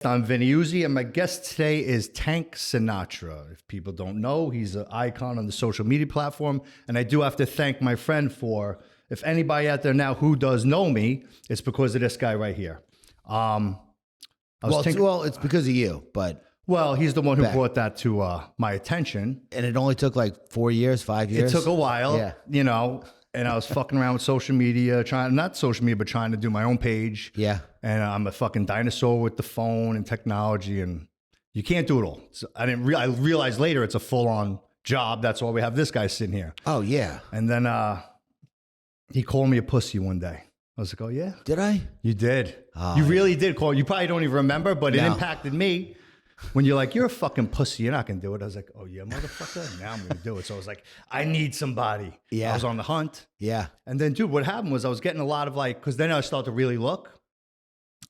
I'm Vinny Uzi, and my guest today is Tank Sinatra. If people don't know, he's an icon on the social media platform, and I do have to thank my friend for, if anybody out there now who does know me, it's because of this guy right here. It's because of you, but... Well, he's the one who brought that to my attention. And it only took like 4 years, 5 years? It took a while, yeah. You know, and I was fucking around with social media, not social media, but trying to do my own page. Yeah. And I'm a fucking dinosaur with the phone and technology, and you can't do it all. So I realized later it's a full-on job. That's why we have this guy sitting here. Oh, yeah. And then he called me a pussy one day. I was like, oh, yeah? Did I? You did. Oh, you really did call. You probably don't even remember, but it impacted me. When you're like, you're a fucking pussy, you're not going to do it. I was like, oh, yeah, motherfucker. Now I'm going to do it. So I was like, I need somebody. Yeah. I was on the hunt. Yeah. And then, dude, what happened was I was getting a lot of because then I started to really look.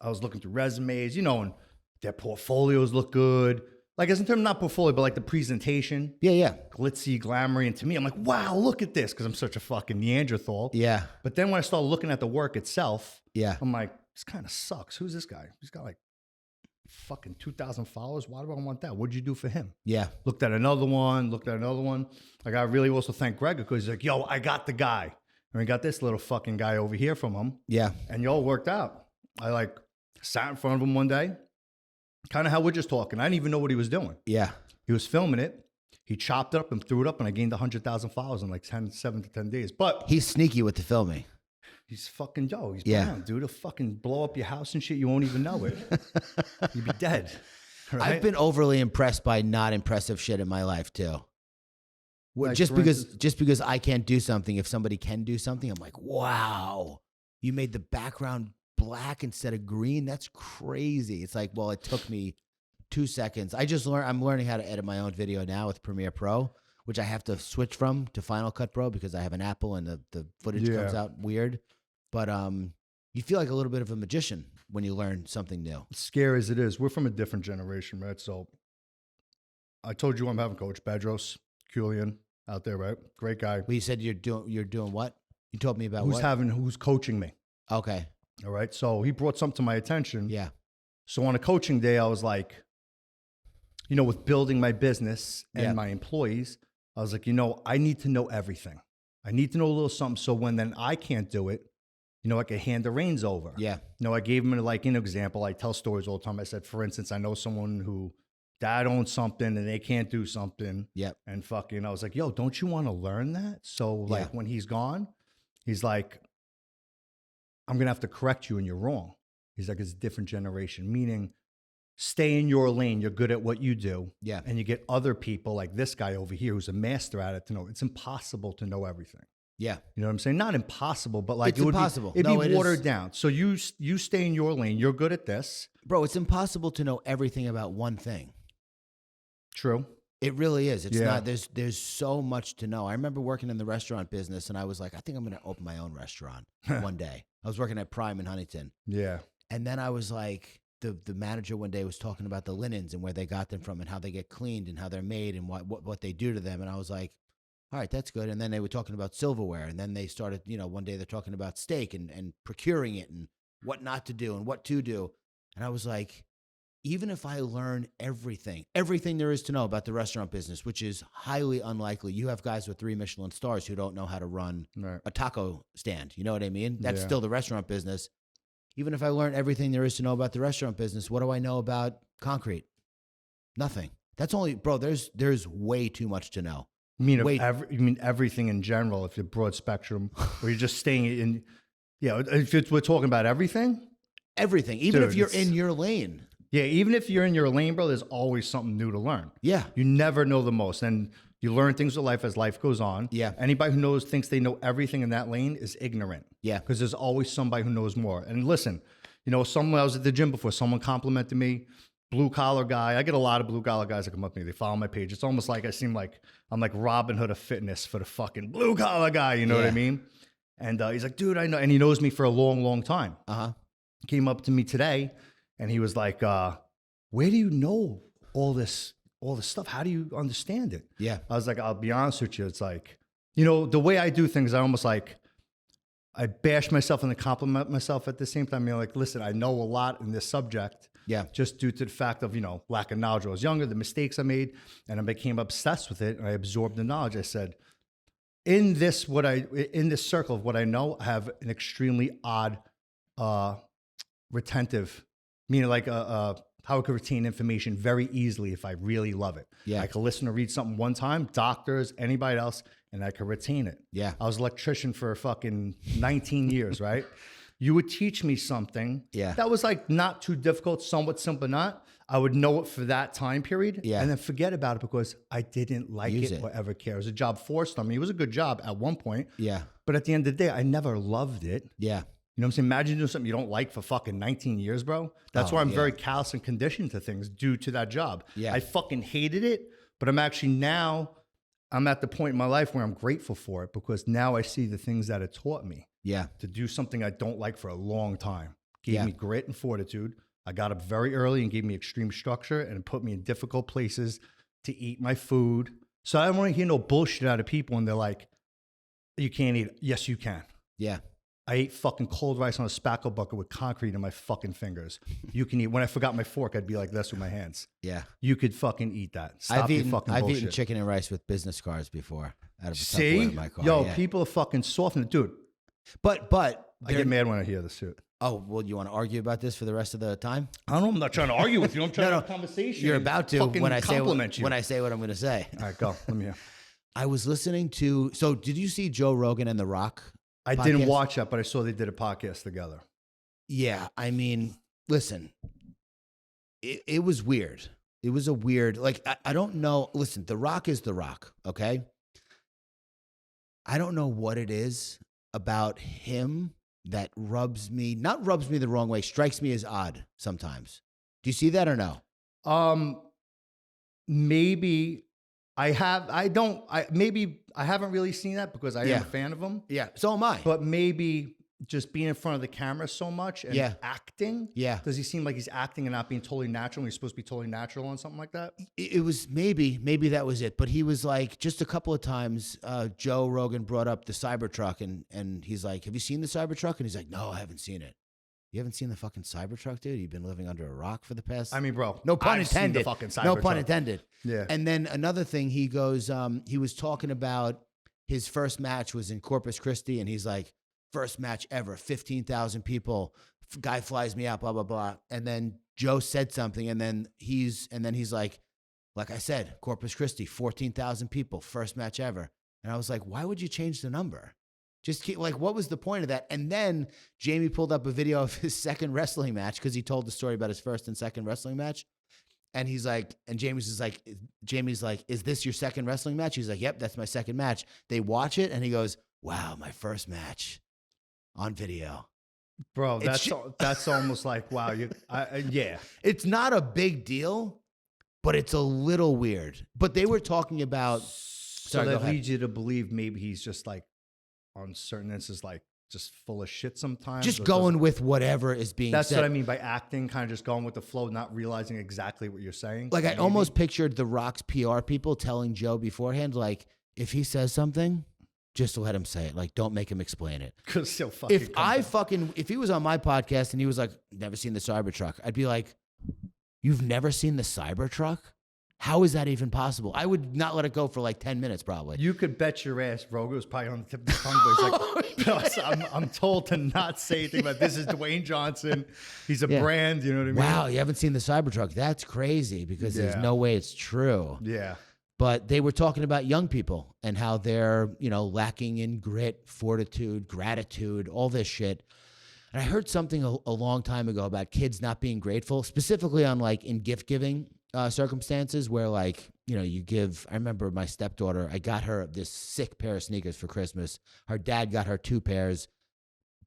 I was looking through resumes, and their portfolios look good. Like, as in terms of not portfolio, but like the presentation. Yeah, yeah. Glitzy, glamoury. And to me, I'm like, wow, look at this. Because I'm such a fucking Neanderthal. Yeah. But then when I started looking at the work itself, yeah, I'm like, this kind of sucks. Who's this guy? He's got like fucking 2,000 followers. Why do I want that? What'd you do for him? Yeah. Looked at another one. Like, I really also thank Greg because he's like, yo, I got the guy. And we got this little fucking guy over here from him. Yeah. And y'all worked out. I like sat in front of him one day, kind of how we're just talking. I didn't even know what he was doing. Yeah. He was filming it. He chopped it up and threw it up, and I gained 100,000 followers in like 7 to 10 days. But he's sneaky with the filming. He's fucking Joe. He's brown, dude. He'll fucking blow up your house and shit. You won't even know it. You'd be dead. Right? I've been overly impressed by not impressive shit in my life too. Like, just because I can't do something, if somebody can do something, I'm like, wow, you made the background black instead of green. That's crazy. It's like, well, it took me 2 seconds. I'm learning how to edit my own video now with Premiere Pro, which I have to switch from to Final Cut Pro because I have an Apple and the footage comes out weird. But you feel like a little bit of a magician when you learn something new. Scary as it is, we're from a different generation, right? So I told you I'm having Coach Bedros Culian out there, right? Great guy. Well, you said you're doing what? You told me about who's coaching me. Okay. All right. So he brought something to my attention. Yeah. So on a coaching day, I was like, with building my business and my employees, I was like, I need to know everything. I need to know a little something. So when then I can't do it, I can hand the reins over. Yeah. I gave him an example. I tell stories all the time. I said, for instance, I know someone who dad owns something and they can't do something. Yep. And fucking, I was like, yo, don't you want to learn that? So like when he's gone, he's like, I'm going to have to correct you and you're wrong. He's like, it's a different generation, meaning stay in your lane. You're good at what you do. Yeah. And you get other people like this guy over here who's a master at it to know. It's impossible to know everything. Yeah. You know what I'm saying? Not impossible, but like it's impossible. It'd be watered down. So you stay in your lane. You're good at this. Bro, it's impossible to know everything about one thing. True. It really is. It's not, there's so much to know. I remember working in the restaurant business and I was like, I think I'm going to open my own restaurant one day. I was working at Prime in Huntington. Yeah. And then I was like, the manager one day was talking about the linens and where they got them from and how they get cleaned and how they're made and what they do to them. And I was like, all right, that's good. And then they were talking about silverware. And then they started, one day they're talking about steak and procuring it and what not to do and what to do. And I was like, even if I learn everything there is to know about the restaurant business, which is highly unlikely. You have guys with 3 Michelin stars who don't know how to run a taco stand. You know what I mean? That's still the restaurant business. Even if I learn everything there is to know about the restaurant business, what do I know about concrete? Nothing. That's only, bro, there's way too much to know. You mean everything in general, if you're broad spectrum, or you're just staying in, if we're talking about everything? Everything, even if you're in your lane. Yeah, even if you're in your lane, bro, there's always something new to learn. Yeah. You never know the most. And you learn things with life as life goes on. Yeah. Anybody who thinks they know everything in that lane is ignorant. Yeah. Because there's always somebody who knows more. And listen, I was at the gym before, someone complimented me, blue collar guy. I get a lot of blue collar guys that come up to me. They follow my page. It's almost like I seem like I'm like Robin Hood of fitness for the fucking blue collar guy. You know what I mean? And he's like, dude, I know. And he knows me for a long, long time. He came up to me today and he was like, where do you know all this stuff? How do you understand it? Yeah. I was like, I'll be honest with you. It's like, the way I do things, I almost like, I bash myself and I compliment myself at the same time. Like, listen, I know a lot in this subject. Yeah. Just due to the fact of, lack of knowledge. When I was younger, the mistakes I made, and I became obsessed with it, and I absorbed the knowledge. I said, in this circle of what I know, I have an extremely odd retentive, meaning like how I could retain information very easily if I really love it. Yeah. I could listen or read something one time, doctors, anybody else, and I could retain it. Yeah. I was an electrician for fucking 19 years, right? You would teach me something that was like not too difficult, somewhat simple, not. I would know it for that time period and then forget about it because I didn't like it or ever care. It was a job forced on me. It was a good job at one point. Yeah. But at the end of the day, I never loved it. Yeah. You know what I'm saying? Imagine doing something you don't like for fucking 19 years, bro. That's why I'm very callous and conditioned to things due to that job. Yeah. I fucking hated it, but I'm at the point in my life where I'm grateful for it because now I see the things that it taught me. Yeah. To do something I don't like for a long time. Gave me grit and fortitude. I got up very early and gave me extreme structure and put me in difficult places to eat my food. So I don't want to hear no bullshit out of people when they're like, you can't eat it. Yes, you can. Yeah. I ate fucking cold rice on a spackle bucket with concrete in my fucking fingers. You can eat. When I forgot my fork, I'd be like this with my hands. Yeah. You could fucking eat that. Stop your fucking bullshit. I've eaten chicken and rice with business cards before. Out of a See? Tupperware in my car. Yo, people are fucking softening. Dude, But I get mad when I hear this shit. Oh, well, you want to argue about this for the rest of the time? I don't know. I'm not trying to argue with you. I'm trying to have a conversation. You're about to when I say you. When I say what I'm going to say. All right, go. Let me hear. I was listening to. So, did you see Joe Rogan and The Rock? I didn't watch that, but I saw they did a podcast together. Yeah, I mean, listen, it was weird. It was a weird. Like I don't know. Listen, The Rock is The Rock. Okay. I don't know what it is about him that rubs me the wrong way, strikes me as odd sometimes. Do you see that or no? Maybe I haven't really seen that because I am a fan of him. Yeah. So am I. But maybe just being in front of the camera so much and acting. Yeah. Does he seem like he's acting and not being totally natural when he's supposed to be totally natural on something like that? It was maybe that was it. But he was like, just a couple of times, Joe Rogan brought up the Cybertruck and he's like, have you seen the Cybertruck? And he's like, no, I haven't seen it. You haven't seen the fucking Cybertruck, dude? You've been living under a rock for the past... I mean, bro. No pun I've intended. Seen the fucking Cybertruck. No pun intended. Yeah. And then another thing, he goes, he was talking about his first match was in Corpus Christi, and he's like, first match ever, 15,000 people. Guy flies me out, blah, blah, blah. And then Joe said something, and then he's like I said, Corpus Christi, 14,000 people, first match ever. And I was like, why would you change the number? Just keep, like, what was the point of that? And then Jamie pulled up a video of his second wrestling match because he told the story about his first and second wrestling match. And he's like, and Jamie's like, is this your second wrestling match? He's like, yep, that's my second match. They watch it, and he goes, wow, my first match on video. Bro, that's almost like, wow, yeah. It's not a big deal, but it's a little weird. But they were talking about... So that leads you to believe maybe he's just like, on certain instances, like just full of shit sometimes. Just going with whatever is being said. That's what I mean by acting, kind of just going with the flow, not realizing exactly what you're saying. Like I almost pictured The Rock's PR people telling Joe beforehand, like, if he says something, just let him say it. Like, don't make him explain it. Because he'll fucking if he was on my podcast and he was like, never seen the Cybertruck, I'd be like, you've never seen the Cybertruck? How is that even possible? I would not let it go for like 10 minutes, probably. You could bet your ass Rogan was probably on the tip of his tongue, but he's like, I'm told to not say anything about this is Dwayne Johnson. He's a brand, you know what I mean? Wow, you haven't seen the Cybertruck. That's crazy because there's no way it's true. Yeah. But they were talking about young people and how they're, lacking in grit, fortitude, gratitude, all this shit. And I heard something a long time ago about kids not being grateful, specifically on like in gift giving circumstances where like, you give, I remember my stepdaughter, I got her this sick pair of sneakers for Christmas. Her dad got her 2 pairs.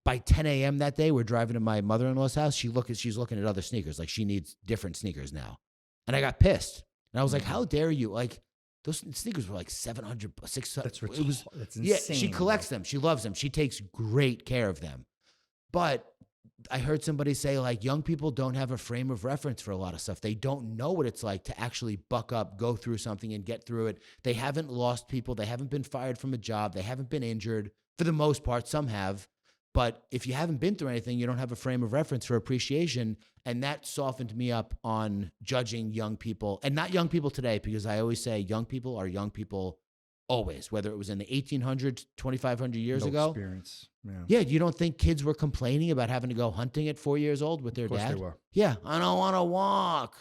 By 10 a.m. that day, we're driving to my mother-in-law's house. She's looking at other sneakers. Like she needs different sneakers now. And I got pissed. And I was like, how dare you? Like those sneakers were like 700, 600. That's insane. Yeah, she collects them. She loves them. She takes great care of them. But I heard somebody say, like, young people don't have a frame of reference for a lot of stuff. They don't know what it's like to actually buck up, go through something, and get through it. They haven't lost people. They haven't been fired from a job. They haven't been injured. For the most part, some have. But if you haven't been through anything, you don't have a frame of reference for appreciation. And that softened me up on judging young people, and not young people today, because I always say young people are young people always, whether it was in the 1800s, 2,500 years No ago. experience. Yeah. Yeah, you don't think kids were complaining about having to go hunting at 4 years old with their Of course dad? they were. Yeah, I don't want to walk.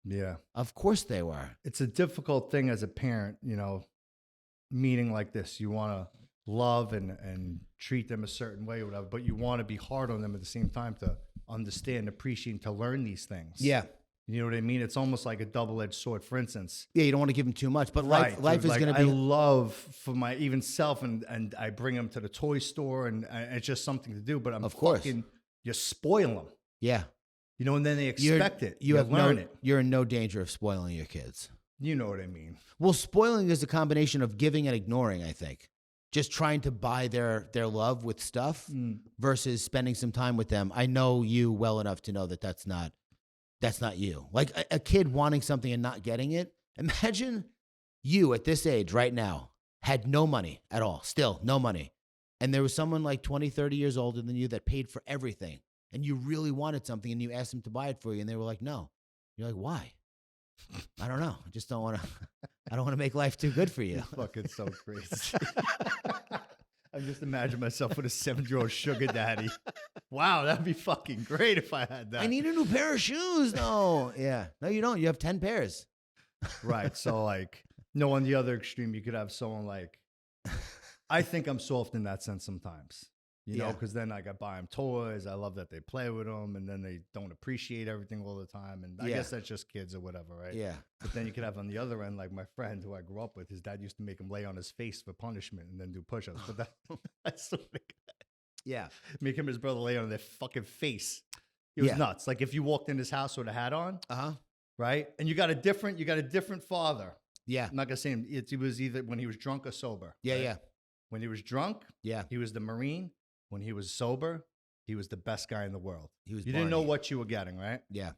Yeah. Of course they were. It's a difficult thing as a parent, meeting like this. You want to love and treat them a certain way or whatever, but you want to be hard on them at the same time to understand, appreciate, and to learn these things. Yeah. You know what I mean? It's almost like a double-edged sword. For instance, Yeah, you don't want to give them too much, but right, life dude, is like, going to I be. love for my even self, and I bring them to the toy store, and it's just something to do. But I'm Of course. you spoil them, Yeah. and then they expect it. You have learn it. You're in no danger of spoiling your kids. You know what I mean? Well, spoiling is a combination of giving and ignoring, I think. Just trying to buy their love with stuff versus spending some time with them. I know you well enough to know that that's not you. Like a kid wanting something and not getting it. Imagine you at this age right now had no money at all, still no money. And there was someone like 20, 30 years older than you that paid for everything. And you really wanted something and you asked them to buy it for you. And they were like, no. You're like, why? I don't know. I just don't want to. I don't want to make life too good for you. Fucking so crazy. I just imagine myself with a 7-year-old sugar daddy. Wow, that'd be fucking great if I had that. I need a new pair of shoes. No, yeah, no, you don't. You have 10 pairs. Right. So on the other extreme, you could have someone like. I think I'm soft in that sense sometimes. Yeah. Because then I buy them toys. I love that they play with them, and then they don't appreciate everything all the time. And I Yeah. guess that's just kids or whatever, right? Yeah. But then you could have on the other end, like my friend who I grew up with, his dad used to make him lay on his face for punishment and then do push-ups. But that's sort of Yeah. make him and his brother lay on their fucking face. It was Yeah. nuts. Like if you walked in his house with a hat on, Uh-huh. right? And you got a different father. Yeah. I'm not gonna say him. It was either when he was drunk or sober. Yeah. right? Yeah. When he was drunk, Yeah. he was the Marine. When he was sober, he was the best guy in the world. He was. You didn't know Barney. what you were getting, right? Yeah.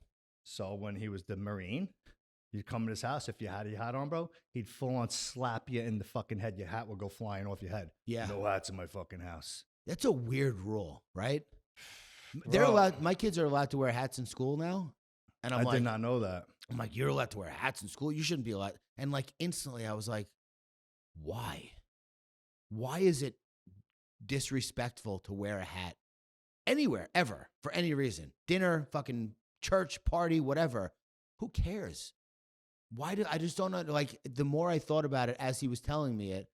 So when he was the Marine, you'd come to his house. If you had your hat on, bro, he'd full on slap you in the fucking head. Your hat would go flying off your head. Yeah. No hats in my fucking house. That's a weird rule, right? They're Bro. allowed. My kids are allowed to wear hats in school now, and I did not know that. I'm like, you're allowed to wear hats in school. You shouldn't be allowed. And like instantly, I was like, why? Why is it disrespectful to wear a hat anywhere, ever, for any reason? Dinner, fucking church, party, whatever. Who cares? Why do I just don't know? Like, the more I thought about it as he was telling me it,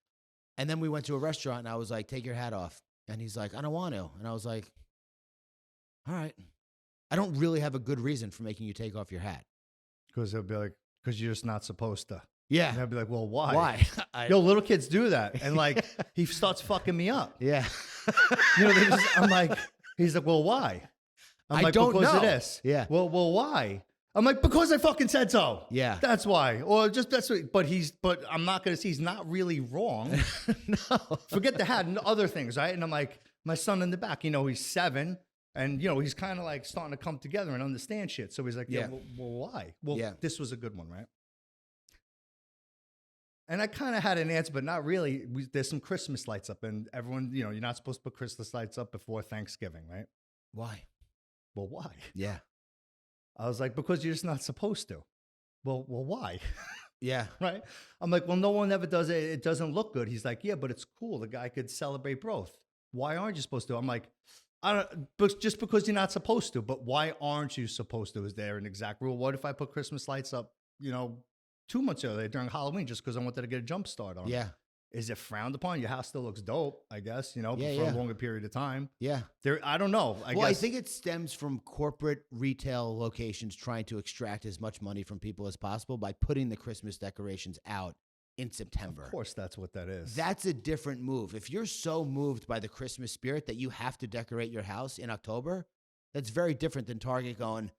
and then we went to a restaurant and I was like, take your hat off. And he's like, I don't want to. And I was like, all right. I don't really have a good reason for making you take off your hat. Because he'll be like, because you're just not supposed to. Yeah. And I'd be like, well, why? Why? Yo, little kids do that. And like, he starts fucking me up. Yeah. I'm like, he's like, well, why? I'm I like, don't because know. of this. Yeah. Well, why? I'm like, because I fucking said so. Yeah. That's why. Or just that's what, but I'm not going to see, he's not really wrong. No. Forget the hat and other things, right? And I'm like, my son in the back, he's 7. And, he's kind of like starting to come together and understand shit. So he's like, yeah, well, why? Well, Yeah. this was a good one, right? And I kind of had an answer, but not really. There's some Christmas lights up, and everyone, you're not supposed to put Christmas lights up before Thanksgiving, right? Why? Well, why? Yeah. I was like, because you're just not supposed to. Well, why? Yeah. Right? I'm like, well, no one ever does it. It doesn't look good. He's like, yeah, but it's cool. The guy could celebrate both. Why aren't you supposed to? I'm like, but just because you're not supposed to. But why aren't you supposed to? Is there an exact rule? What if I put Christmas lights up, 2 months earlier during Halloween just because I wanted to get a jump start on it? Yeah. Is it frowned upon? Your house still looks dope, I guess, for Yeah. a longer period of time. Yeah. I don't know. I think it stems from corporate retail locations trying to extract as much money from people as possible by putting the Christmas decorations out in September. Of course, that's what that is. That's a different move. If you're so moved by the Christmas spirit that you have to decorate your house in October, that's very different than Target going,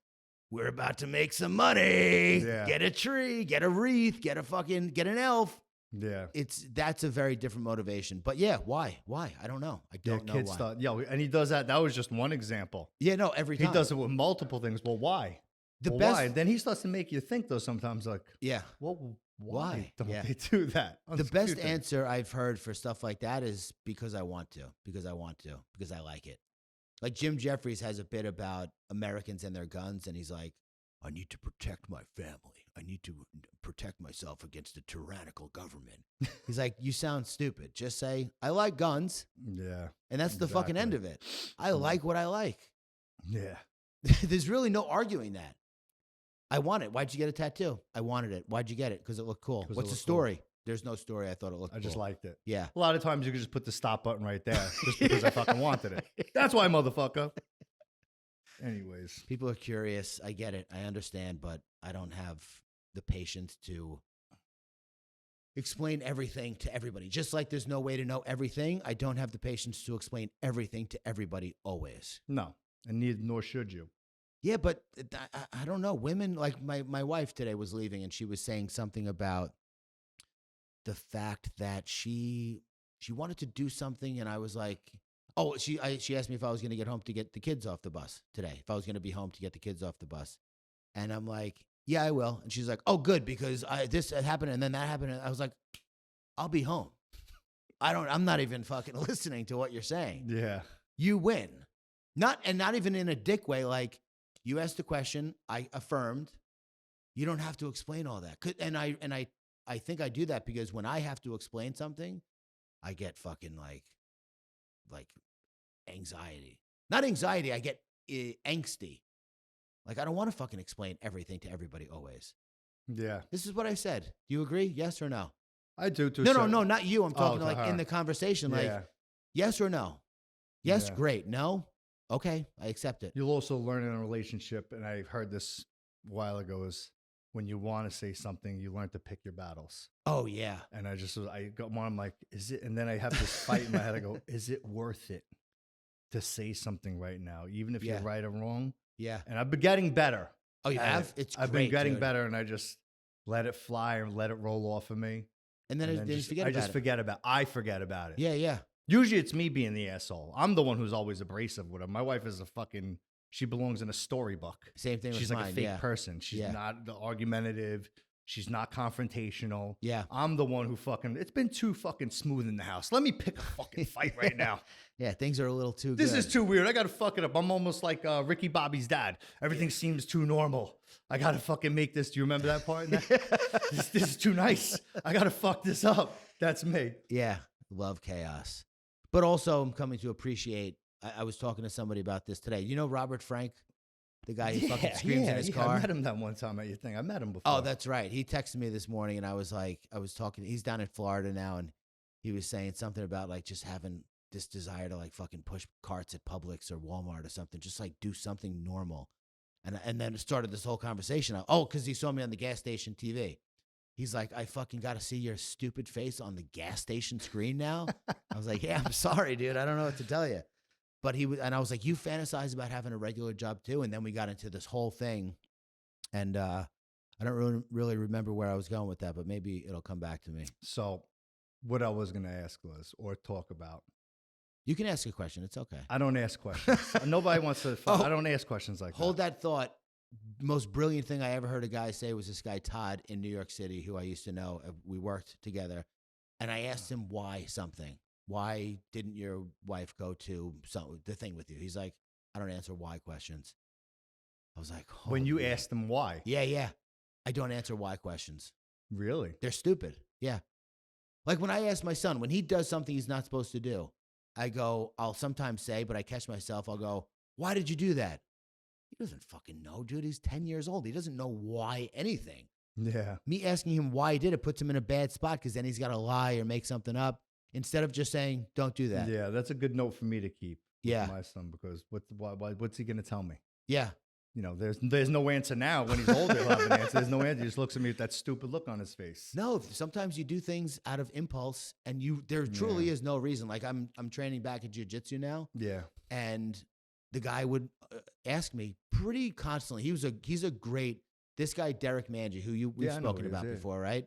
we're about to make some money. Yeah. Get a tree, get a wreath, get an elf. Yeah. That's a very different motivation. But yeah, why? I don't know. I don't know why. And he does that. That was just one example. Yeah, no, every time. He does it with multiple things. Well, why? The Well, best. why? Then he starts to make you think, though, sometimes, like, Yeah. well, why Why? don't Yeah. they do that? The best answer I've heard for stuff like that is because I want to, because I like it. Like Jim Jeffries has a bit about Americans and their guns, and he's like, I need to protect my family. I need to protect myself against a tyrannical government. He's like, you sound stupid. Just say, I like guns. Yeah. And that's the fucking end of it. I like what I like. Yeah. There's really no arguing that. I want it. Why'd you get a tattoo? I wanted it. Why'd you get it? Because it looked cool. What's the story? There's no story. I thought it looked cool. I just liked it. Yeah. A lot of times you can just put the stop button right there just because I fucking wanted it. That's why, motherfucker. Anyways. People are curious. I get it. I understand, but I don't have the patience to explain everything to everybody. Just like there's no way to know everything, I don't have the patience to explain everything to everybody always. No. And neither nor should you. Yeah, but I don't know. Women, like my wife today was leaving, and she was saying something about the fact that she wanted to do something, and I was like, oh, she asked me if I was going to get home to get the kids off the bus today, if I was going to be home to get the kids off the bus. And I'm like, yeah, I will. And she's like, oh, good, because this happened and then that happened. And I was like, I'll be home. I'm not even fucking listening to what you're saying. Yeah. You win. Not even in a dick way. Like, you asked a question, I affirmed. You don't have to explain all that. And I think I do that because when I have to explain something, I get fucking like anxiety. Not anxiety, I get angsty. Like, I don't want to fucking explain everything to everybody always. Yeah. This is what I said. Do you agree? Yes or no? I do too. No, not you. I'm talking to like her. in the conversation. Like, Yeah. yes or no? Yes, Yeah. great. No? Okay, I accept it. You'll also learn in a relationship, and I heard this a while ago, is when you want to say something, you learn to pick your battles. Oh, yeah. And I got one, I'm like, is it? And then I have this fight in my head. I go, is it worth it to say something right now, even if you're right or wrong? Yeah. And I've been getting better. Oh, you have? I've been getting better, and I just let it fly and let it roll off of me. And then I forget about it. Yeah, yeah. Usually it's me being the asshole. I'm the one who's always abrasive with her. My wife is she belongs in a storybook. Same thing with She's mine. like a fake person. She's not argumentative. She's not confrontational. Yeah. I'm the one who it's been too fucking smooth in the house. Let me pick a fucking fight right now. Yeah, things are a little too This good. is too weird. I got to fuck it up. I'm almost like Ricky Bobby's dad. Everything seems too normal. I got to fucking make this. Do you remember that part? This is too nice. I got to fuck this up. That's me. Yeah, love chaos. But also, I'm coming to appreciate, I was talking to somebody about this today. You know Robert Frank? The guy who fucking screams in his car? I met him that one time at your thing. I met him before. Oh, that's right. He texted me this morning, and I was talking, he's down in Florida now, and he was saying something about like just having this desire to like fucking push carts at Publix or Walmart or something, just like do something normal. And then it started this whole conversation. Because he saw me on the gas station TV. He's like, I fucking got to see your stupid face on the gas station screen now. I was like, yeah, I'm sorry, dude. I don't know what to tell you. But and I was like, you fantasize about having a regular job too. And then we got into this whole thing. And I don't really remember where I was going with that, but maybe it'll come back to me. So what I was going to ask was, or talk about. You can ask a question. It's okay. I don't ask questions. Nobody wants to. I don't ask questions like that. Hold that thought. Most brilliant thing I ever heard a guy say was this guy, Todd, in New York City, who I used to know. We worked together. And I asked him why something. Why didn't your wife go to the thing with you? He's like, I don't answer why questions. I was like, oh, when you asked him why? Yeah. I don't answer why questions. Really? They're stupid. Yeah. Like when I ask my son, when he does something he's not supposed to do, I'll sometimes say, but I catch myself, I'll go, why did you do that? He doesn't fucking know, dude. He's 10 years old. He doesn't know why anything. Yeah. Me asking him why he did it puts him in a bad spot because then he's got to lie or make something up instead of just saying, don't do that. Yeah, that's a good note for me to keep. Yeah. With my son, because what's he going to tell me? Yeah. You know, there's no answer now. When he's older, he'll have an answer. There's no answer. He just looks at me with that stupid look on his face. No, sometimes you do things out of impulse, and there truly is no reason. Like I'm training back at jiu-jitsu now. Yeah. And the guy would ask me pretty constantly. He's a great, this guy Derek Manji, who we've spoken about before, right?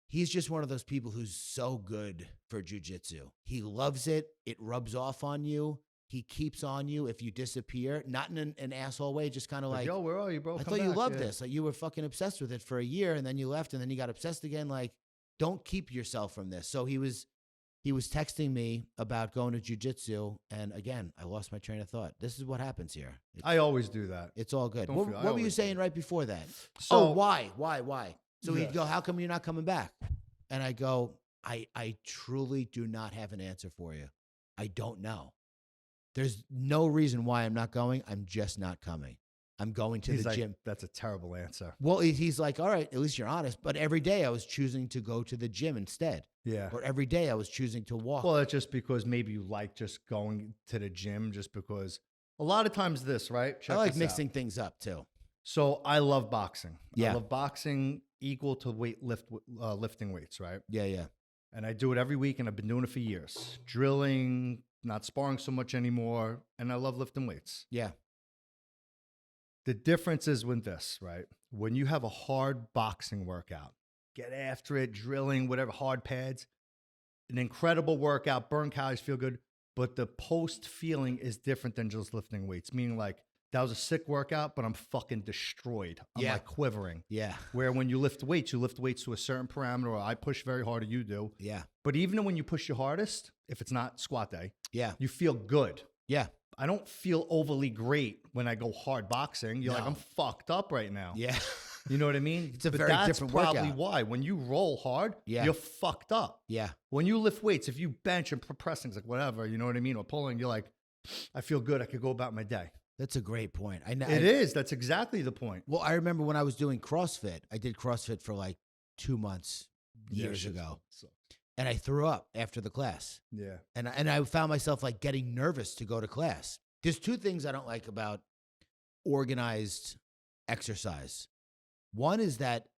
He's just one of those people who's so good for jiu-jitsu. He loves it. It rubs off on you. he keeps on you if you disappear, not in an asshole way, just kind of like, yo, where are you, bro? I Come thought you back." loved Yeah. this. Like you were fucking obsessed with it for a year and then you left and then you got obsessed again. Like, don't keep yourself from this. So he was texting me about going to jujitsu. And again, I lost my train of thought. This is what happens here. I always do that. It's all good. Don't What, feel- I what were you always do saying right before that? So- why? So Yeah. he'd go, how come you're not coming back? And I go, I truly do not have an answer for you. I don't know. There's no reason why I'm not going. I'm just not coming. I'm going to He's the like, gym. that's a terrible answer. Well, he's like, all right, at least you're honest. But every day I was choosing to go to the gym instead. Yeah. Or every day I was choosing to walk. Well, it's just because maybe you like just going to the gym just because a lot of times this, right? I Check like this out. mixing things up too. So I love boxing. Yeah. I love boxing equal to lifting weights, right? Yeah. And I do it every week and I've been doing it for years. Drilling, not sparring so much anymore. And I love lifting weights. Yeah. The difference is with this, right? When you have a hard boxing workout, get after it, drilling, whatever, hard pads, an incredible workout, burn calories, feel good. But the post feeling is different than just lifting weights, meaning like that was a sick workout, but I'm fucking destroyed. I'm Yeah. like quivering. Yeah. Where when you lift weights to a certain parameter, or I push very hard or you do. Yeah. But even when you push your hardest, if it's not squat day, Yeah. you feel good. Yeah. I don't feel overly great when I go hard boxing. You're like, No. I'm fucked up right now. Yeah. You know what I mean? It's a But very that's different probably workout. why. When you roll hard, Yeah. you're fucked up. Yeah. When you lift weights, if you bench and pressing, like whatever, you know what I mean? Or pulling, you're like, I feel good. I could go about my day. That's a great point. I know. It is. That's exactly the point. Well, I remember when I was doing CrossFit, I did CrossFit for like 2 months years shit ago. sucks. And I threw up after the class. Yeah. And I found myself like getting nervous to go to class. There's 2 things I don't like about organized exercise. One is that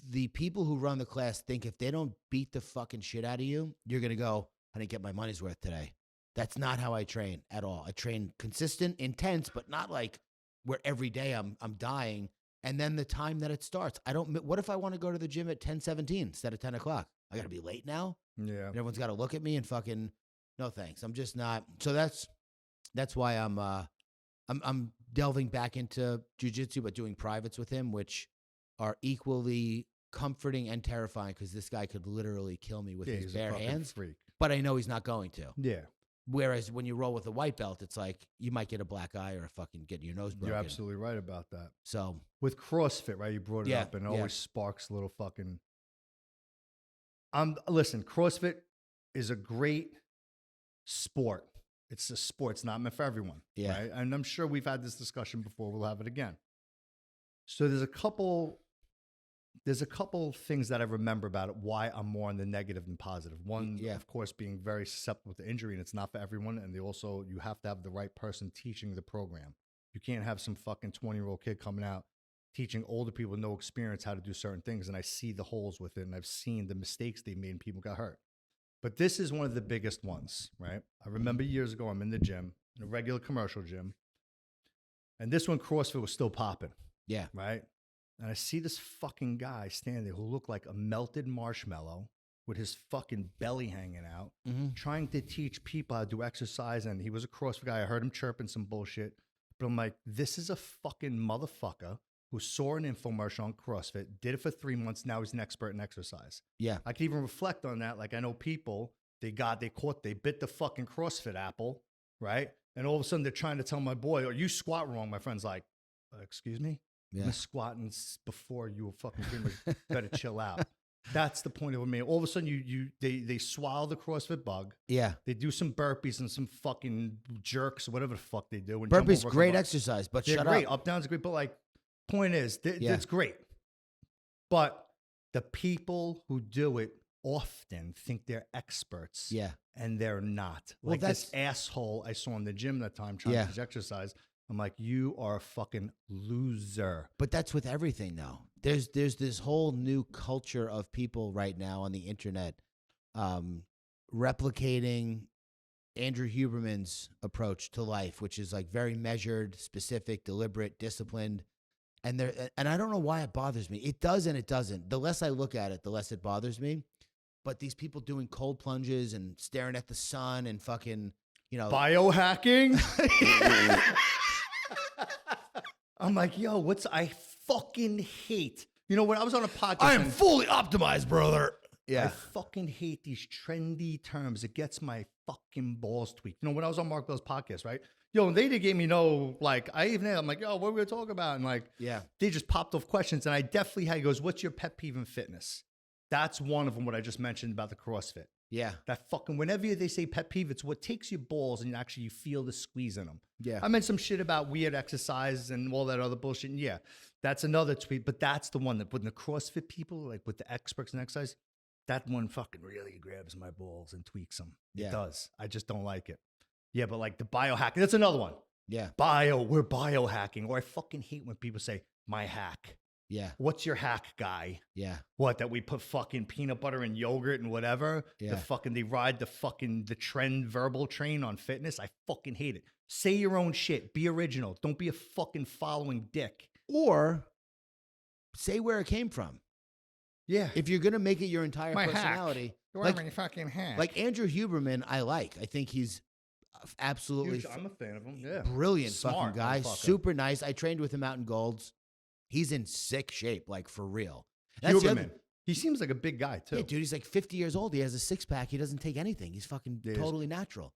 the people who run the class think if they don't beat the fucking shit out of you, you're going to go, I didn't get my money's worth today. That's not how I train at all. I train consistent, intense, but not like where every day I'm dying. And then the time that it starts, what if I want to go to the gym at 10:17 instead of 10 o'clock? I got to be late now. Yeah. And everyone's got to look at me and fucking, no thanks. I'm just not. So that's why I'm delving back into jujitsu, but doing privates with him, which are equally comforting and terrifying because this guy could literally kill me with his He's a bare fucking hands. freak. But I know he's not going to. Yeah. Whereas when you roll with a white belt, it's like you might get a black eye or fucking get your nose broken. You're absolutely right about that. So With CrossFit, right? You brought it Yeah, up and it yeah. always sparks a little fucking. Listen, CrossFit is a great sport. It's a sport. It's not meant for everyone. Yeah. Right? And I'm sure we've had this discussion before. We'll have it again. So there's a couple things that I remember about it, why I'm more on the negative than positive. One, Yeah. of course, being very susceptible to injury, and it's not for everyone. And you have to have the right person teaching the program. You can't have some fucking 20-year-old kid coming out teaching older people with no experience how to do certain things. And I see the holes with it, and I've seen the mistakes they made and people got hurt. But this is one of the biggest ones, right? I remember years ago, I'm in the gym, in a regular commercial gym. And this one, CrossFit was still popping. yeah, Right? And I see this fucking guy standing there who looked like a melted marshmallow with his fucking belly hanging out, trying to teach people how to do exercise. And he was a CrossFit guy. I heard him chirping some bullshit. But I'm like, this is a fucking motherfucker who saw an infomercial on CrossFit, did it for 3 months. Now he's an expert in exercise. yeah, I can even reflect on that. Like I know people, they bit the fucking CrossFit apple, right? And all of a sudden they're trying to tell my boy, "Oh, you squat wrong." My friend's like, "Excuse me? I've yeah. been squatting before you were fucking doing it. Better chill out." That's the point of it. Man. All of a sudden they swallow the CrossFit bug. Yeah. They do some burpees and some fucking jerks or whatever the fuck they do. And jump Burpees, over a great couple- exercise, but They're shut great. up. Up down's great, but like, point is, Yeah. it's great. But the people who do it often think they're experts. Yeah. And they're not. Well, Like this asshole I saw in the gym that time trying Yeah. to teach exercise. I'm like, you are a fucking loser. But that's with everything though. There's this whole new culture of people right now on the internet replicating Andrew Huberman's approach to life, which is like very measured, specific, deliberate, disciplined. And I don't know why it bothers me. It does and it doesn't. The less I look at it, the less it bothers me. But these people doing cold plunges and staring at the sun and fucking biohacking. I'm like, yo, I fucking hate. You know, when I was on a podcast, I am fully optimized, brother. I Yeah. fucking hate these trendy terms. It gets my fucking balls tweaked. You know, when I was on Mark Bell's podcast, right? Yo, they didn't give me I'm like, yo, what are we gonna talk about? And like, Yeah. they just popped off questions. And I definitely had, he goes, what's your pet peeve in fitness? That's one of them, what I just mentioned about the CrossFit. Yeah. That fucking, whenever they say pet peeve, it's what takes your balls and actually you feel the squeeze in them. Yeah. I meant some shit about weird exercises and all that other bullshit. And yeah, that's another tweet, but that's the one that when the CrossFit people, like with the experts in exercise, that one fucking really grabs my balls and tweaks them. Yeah. It does. I just don't like it. Yeah, but like the biohacking, that's another one. Yeah. We're biohacking. Or I fucking hate when people say, my hack. Yeah. What's your hack, guy? Yeah. What, that we put fucking peanut butter and yogurt and whatever? Yeah. They ride the trend verbal train on fitness. I fucking hate it. Say your own shit. Be original. Don't be a fucking following dick. Or say where it came from. Yeah. If you're gonna make it your entire My personality, hack. My fucking hack. like Andrew Huberman, I think he's absolutely I'm a fan of him. Yeah. brilliant Smart fucking guy, motherfucker. super nice. I trained with him out in Golds. He's in sick shape, like for real. That's the Huberman. other- He seems like a big guy too. Yeah, dude, he's like 50 years old. He has a six pack. He doesn't take anything. He's fucking totally natural.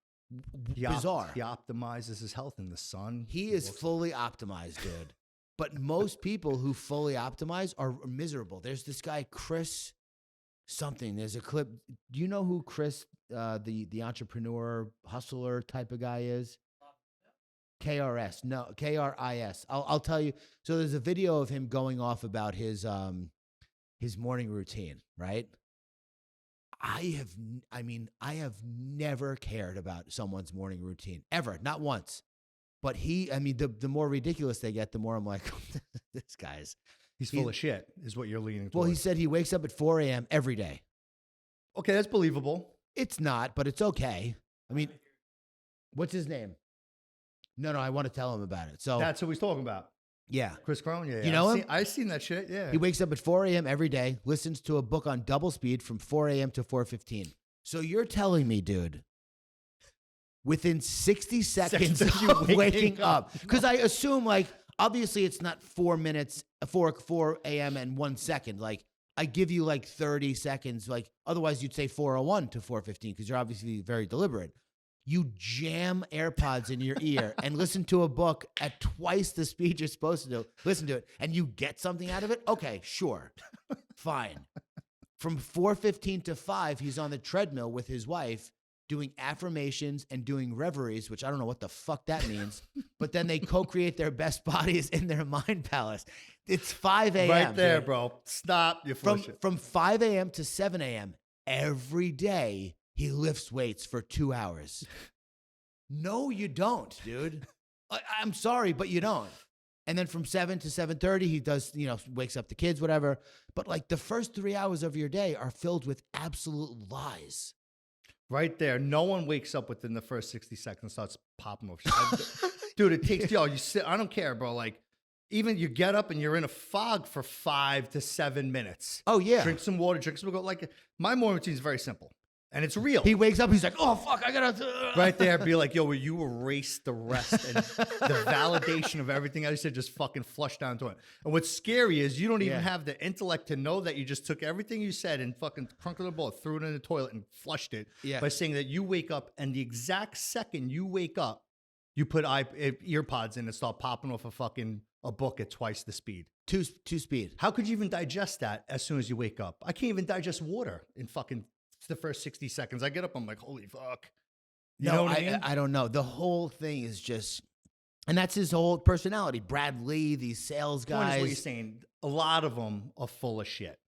Bizarre. He optimizes his health in the sun. He is fully optimized, dude. But most people who fully optimize are miserable. There's this guy, Chris something. There's a clip. Do you know who Chris, the entrepreneur, hustler type of guy is? KRS. No, KRIS. I'll tell you. So there's a video of him going off about his morning routine, right? I have never cared about someone's morning routine ever, not once. But the more ridiculous they get, the more I'm like, this guy's. He's full of shit, is what you're leaning towards. Well, he said he wakes up at 4 a.m. every day. Okay, that's believable. It's not, but it's okay. I mean, what's his name? No, I want to tell him about it. So That's who he's talking about. yeah. Chris Crone, yeah. You know him? I've seen that shit, yeah. He wakes up at 4 a.m. every day, listens to a book on double speed from 4 a.m. to 4:15. So you're telling me, dude, within 60 seconds of you of waking waking up, because I assume, like, obviously it's not 4 minutes, 4 a.m. and 1 second. Like, I give you like 30 seconds. Like, otherwise you'd say 4:01 to 4:15 because you're obviously very deliberate. You jam AirPods in your ear and listen to a book at twice the speed you're supposed to listen to it, and you get something out of it? Okay, sure. Fine. From 4:15 to 5, he's on the treadmill with his wife doing affirmations and doing reveries, which I don't know what the fuck that means, but then they co-create their best bodies in their mind palace. It's 5 a.m. Right there, dude. bro. Stop. You're full of shit. From 5 a.m. to 7 a.m. every day, he lifts weights for 2 hours. No, you don't, dude. I'm sorry, but you don't. And then from 7 to 7:30, he does, wakes up the kids, whatever. But like the first 3 hours of your day are filled with absolute lies. Right there. No one wakes up within the first 60 seconds and starts popping off shit. Dude, it takes, you sit, I don't care, bro. Like, even you get up and you're in a fog for 5 to 7 minutes. Oh, yeah. Drink some water, drink some, like, my morning routine is very simple. And it's real. He wakes up, he's like, oh, fuck, I gotta. Right there, be like, yo, will you erase the rest and the validation of everything I said, just fucking flush down to it. And what's scary is you don't even have the intellect to know that you just took everything you said and fucking crunkled the ball, threw it in the toilet and flushed it by saying that you wake up and the exact second you wake up, you put ear pods in and start popping off a book at twice the speed. Two speed. How could you even digest that as soon as you wake up? I can't even digest water in fucking the first 60 seconds. I get up, I'm like, holy fuck. You know what I mean? I don't know. The whole thing is just, and that's his whole personality. Brad Lee, these sales Point is guys. what you're saying. A lot of them are full of shit.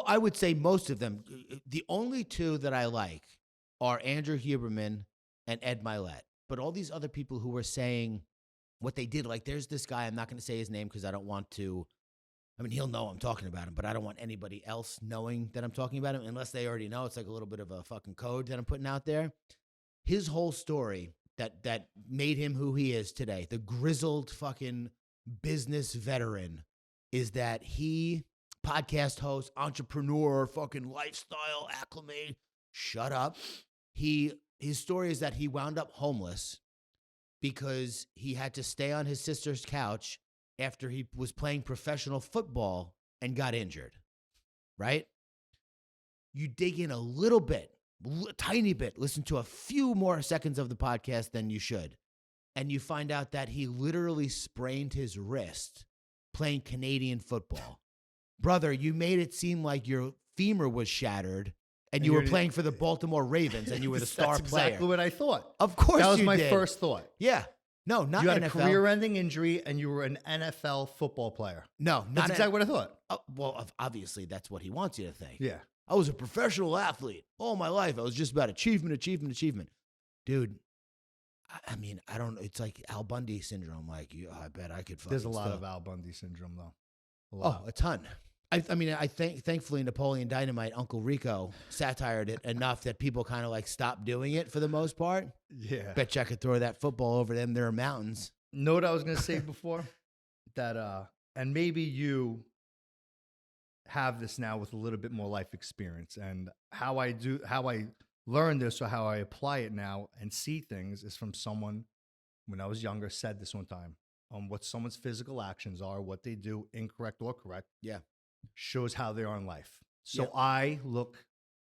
I would say most of them. The only two that I like are Andrew Huberman and Ed Milet. But all these other people who were saying what they did, like there's this guy, I'm not going to say his name because I don't want to. I mean, he'll know I'm talking about him, but I don't want anybody else knowing that I'm talking about him unless they already know. It's like a little bit of a fucking code that I'm putting out there. His whole story that made him who he is today, the grizzled fucking business veteran, is that he, podcast host, entrepreneur, fucking lifestyle acclimate, shut up. He his story is that he wound up homeless because he had to stay on his sister's couch after he was playing professional football and got injured, right? You dig in a little bit, tiny bit, listen to a few more seconds of the podcast than you should, and you find out that he literally sprained his wrist playing Canadian football. Brother, you made it seem like your femur was shattered and you were playing for the Baltimore Ravens and you were the star That's player. exactly what I thought. Of course that was you my did. first thought. Yeah. No, not You had NFL. a career-ending injury, and you were an NFL football player. No, not That's exactly what I thought. well, obviously, that's what he wants you to think. Yeah. I was a professional athlete all my life. I was just about achievement. Dude, I mean, I don't know. It's like Al Bundy syndrome. Like, I bet I could fucking There's a lot still. of Al Bundy syndrome, though. A ton. I mean, I think thankfully Napoleon Dynamite, Uncle Rico, satired it enough that people kind of like stopped doing it for the most part. Yeah. Bet you I could throw that football over them there mountains. Know what I was going to say before? That, and maybe you have this now with a little bit more life experience, and how I learned this or how I apply it now and see things is from someone when I was younger said this one time. What someone's physical actions are, what they do, incorrect or correct, Yeah. shows how they are in life. So Yep. I look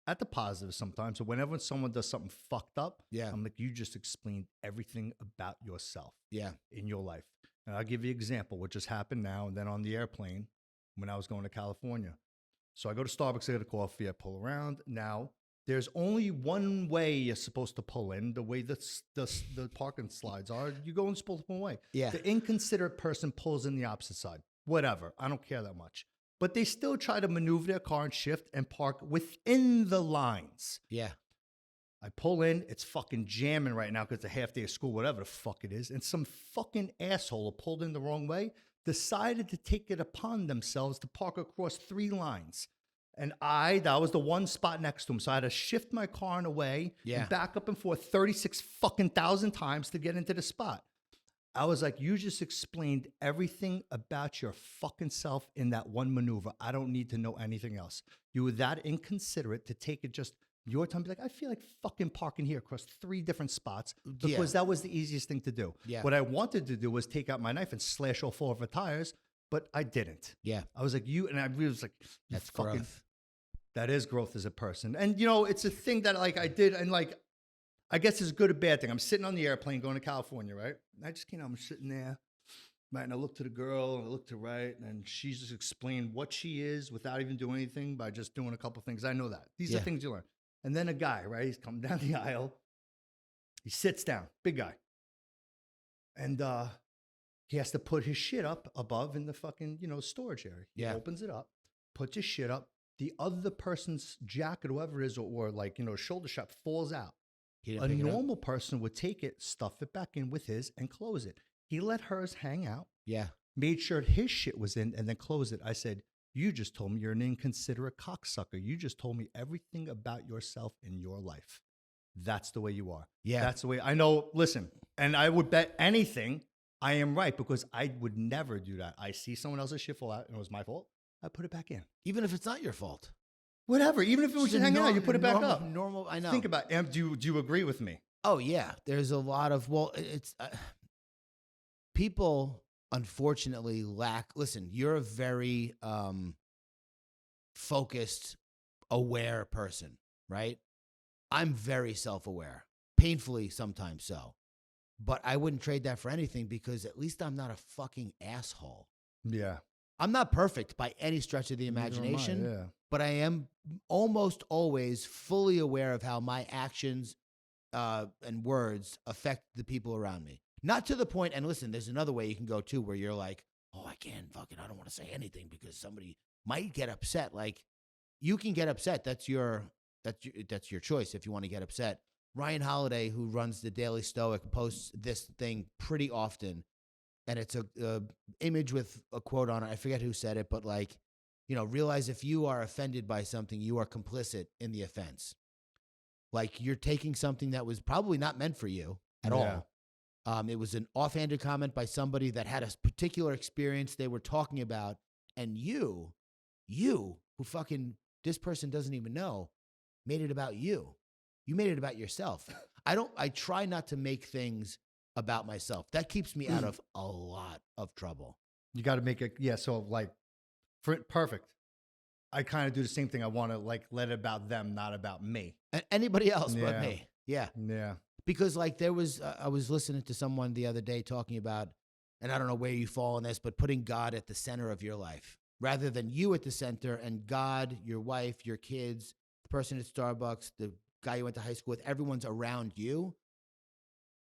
at the positive sometimes. So whenever someone does something fucked up, Yeah. I'm like, you just explained everything about yourself Yeah. in your life. And I'll give you an example, what just happened now and then on the airplane when I was going to California. So I go to Starbucks, I get a coffee, I pull around. Now, there's only one way you're supposed to pull in, the way the parking slides are. You go in supposed to pull away. Yeah. The inconsiderate person pulls in the opposite side. Whatever. I don't care that much. But they still try to maneuver their car and shift and park within the lines. Yeah. I pull in, it's fucking jamming right now because it's a half day of school, whatever the fuck it is. And some fucking asshole pulled in the wrong way, decided to take it upon themselves to park across 3 lines. And that was the one spot next to him. So I had to shift my car in a way Yeah. and back up and forth 36 fucking thousand times to get into the spot. I was like, you just explained everything about your fucking self in that one maneuver. I don't need to know anything else. You were that inconsiderate to take it just your time. Be like, I feel like fucking parking here across 3 different spots because that was the easiest thing to do. Yeah. What I wanted to do was take out my knife and slash all 4 of her tires, but I didn't. Yeah. I was like, and I was like, That's fucking growth. That is growth as a person. And, it's a thing that, like, I did. And, like, I guess it's a good or bad thing. I'm sitting on the airplane going to California, right? And I just, I'm sitting there, right? And I look to the girl, and I look to the right, and she's just explaining what she is without even doing anything by just doing a couple things. I know that. These are things you learn. And then a guy, right? He's coming down the aisle. He sits down, big guy. And he has to put his shit up above in the fucking, storage area. He opens it up, puts his shit up. The other person's jacket, whoever it is, or like, shoulder strap falls out. A normal person would take it, stuff it back in with his, and close it. He let hers hang out. Yeah. Made sure his shit was in, and then closed it. I said, you just told me you're an inconsiderate cocksucker. You just told me everything about yourself in your life. That's the way you are. Yeah. That's the way I know. Listen, and I would bet anything I am right because I would never do that. I see someone else's shit fall out and it was my fault. I put it back in. Even if it's not your fault. Whatever. Even if it was just hanging out, you put it back up. Normal, I know. Think about it. Do you agree with me? Oh, yeah. There's a lot of, it's people unfortunately listen, you're a very focused, aware person, right? I'm very self-aware, painfully sometimes so. But I wouldn't trade that for anything because at least I'm not a fucking asshole. Yeah. I'm not perfect by any stretch of the imagination, but I am almost always fully aware of how my actions and words affect the people around me. Not to the point, and listen, there's another way you can go too, where you're like, oh, I don't want to say anything because somebody might get upset. Like, you can get upset. That's your choice if you want to get upset. Ryan Holiday, who runs the Daily Stoic, posts this thing pretty often. And it's a image with a quote on it. I forget who said it, but like, realize if you are offended by something, you are complicit in the offense. Like, you're taking something that was probably not meant for you at all. It was an offhanded comment by somebody that had a particular experience they were talking about. And you who fucking, this person doesn't even know, made it about you. You made it about yourself. I try not to make things about myself. That keeps me out of a lot of trouble. You got to make it. Yeah. So like, perfect. I kind of do the same thing. I want to like let it about them, not about me. And anybody else but me. Yeah. Yeah. Because like there was, I was listening to someone the other day talking about, and I don't know where you fall in this, but putting God at the center of your life rather than you at the center and God, your wife, your kids, the person at Starbucks, the guy you went to high school with, everyone's around you.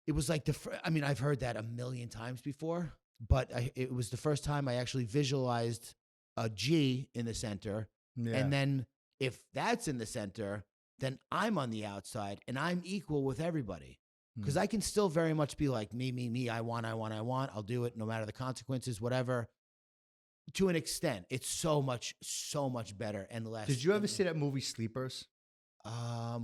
It was like I mean, I've heard that a million times before, but it was the first time I actually visualized a G in the center. Yeah. And then if that's in the center, then I'm on the outside and I'm equal with everybody. Because I can still very much be like, me, I want. I'll do it no matter the consequences, whatever. To an extent, it's so much better and less. Did you ever see that movie Sleepers?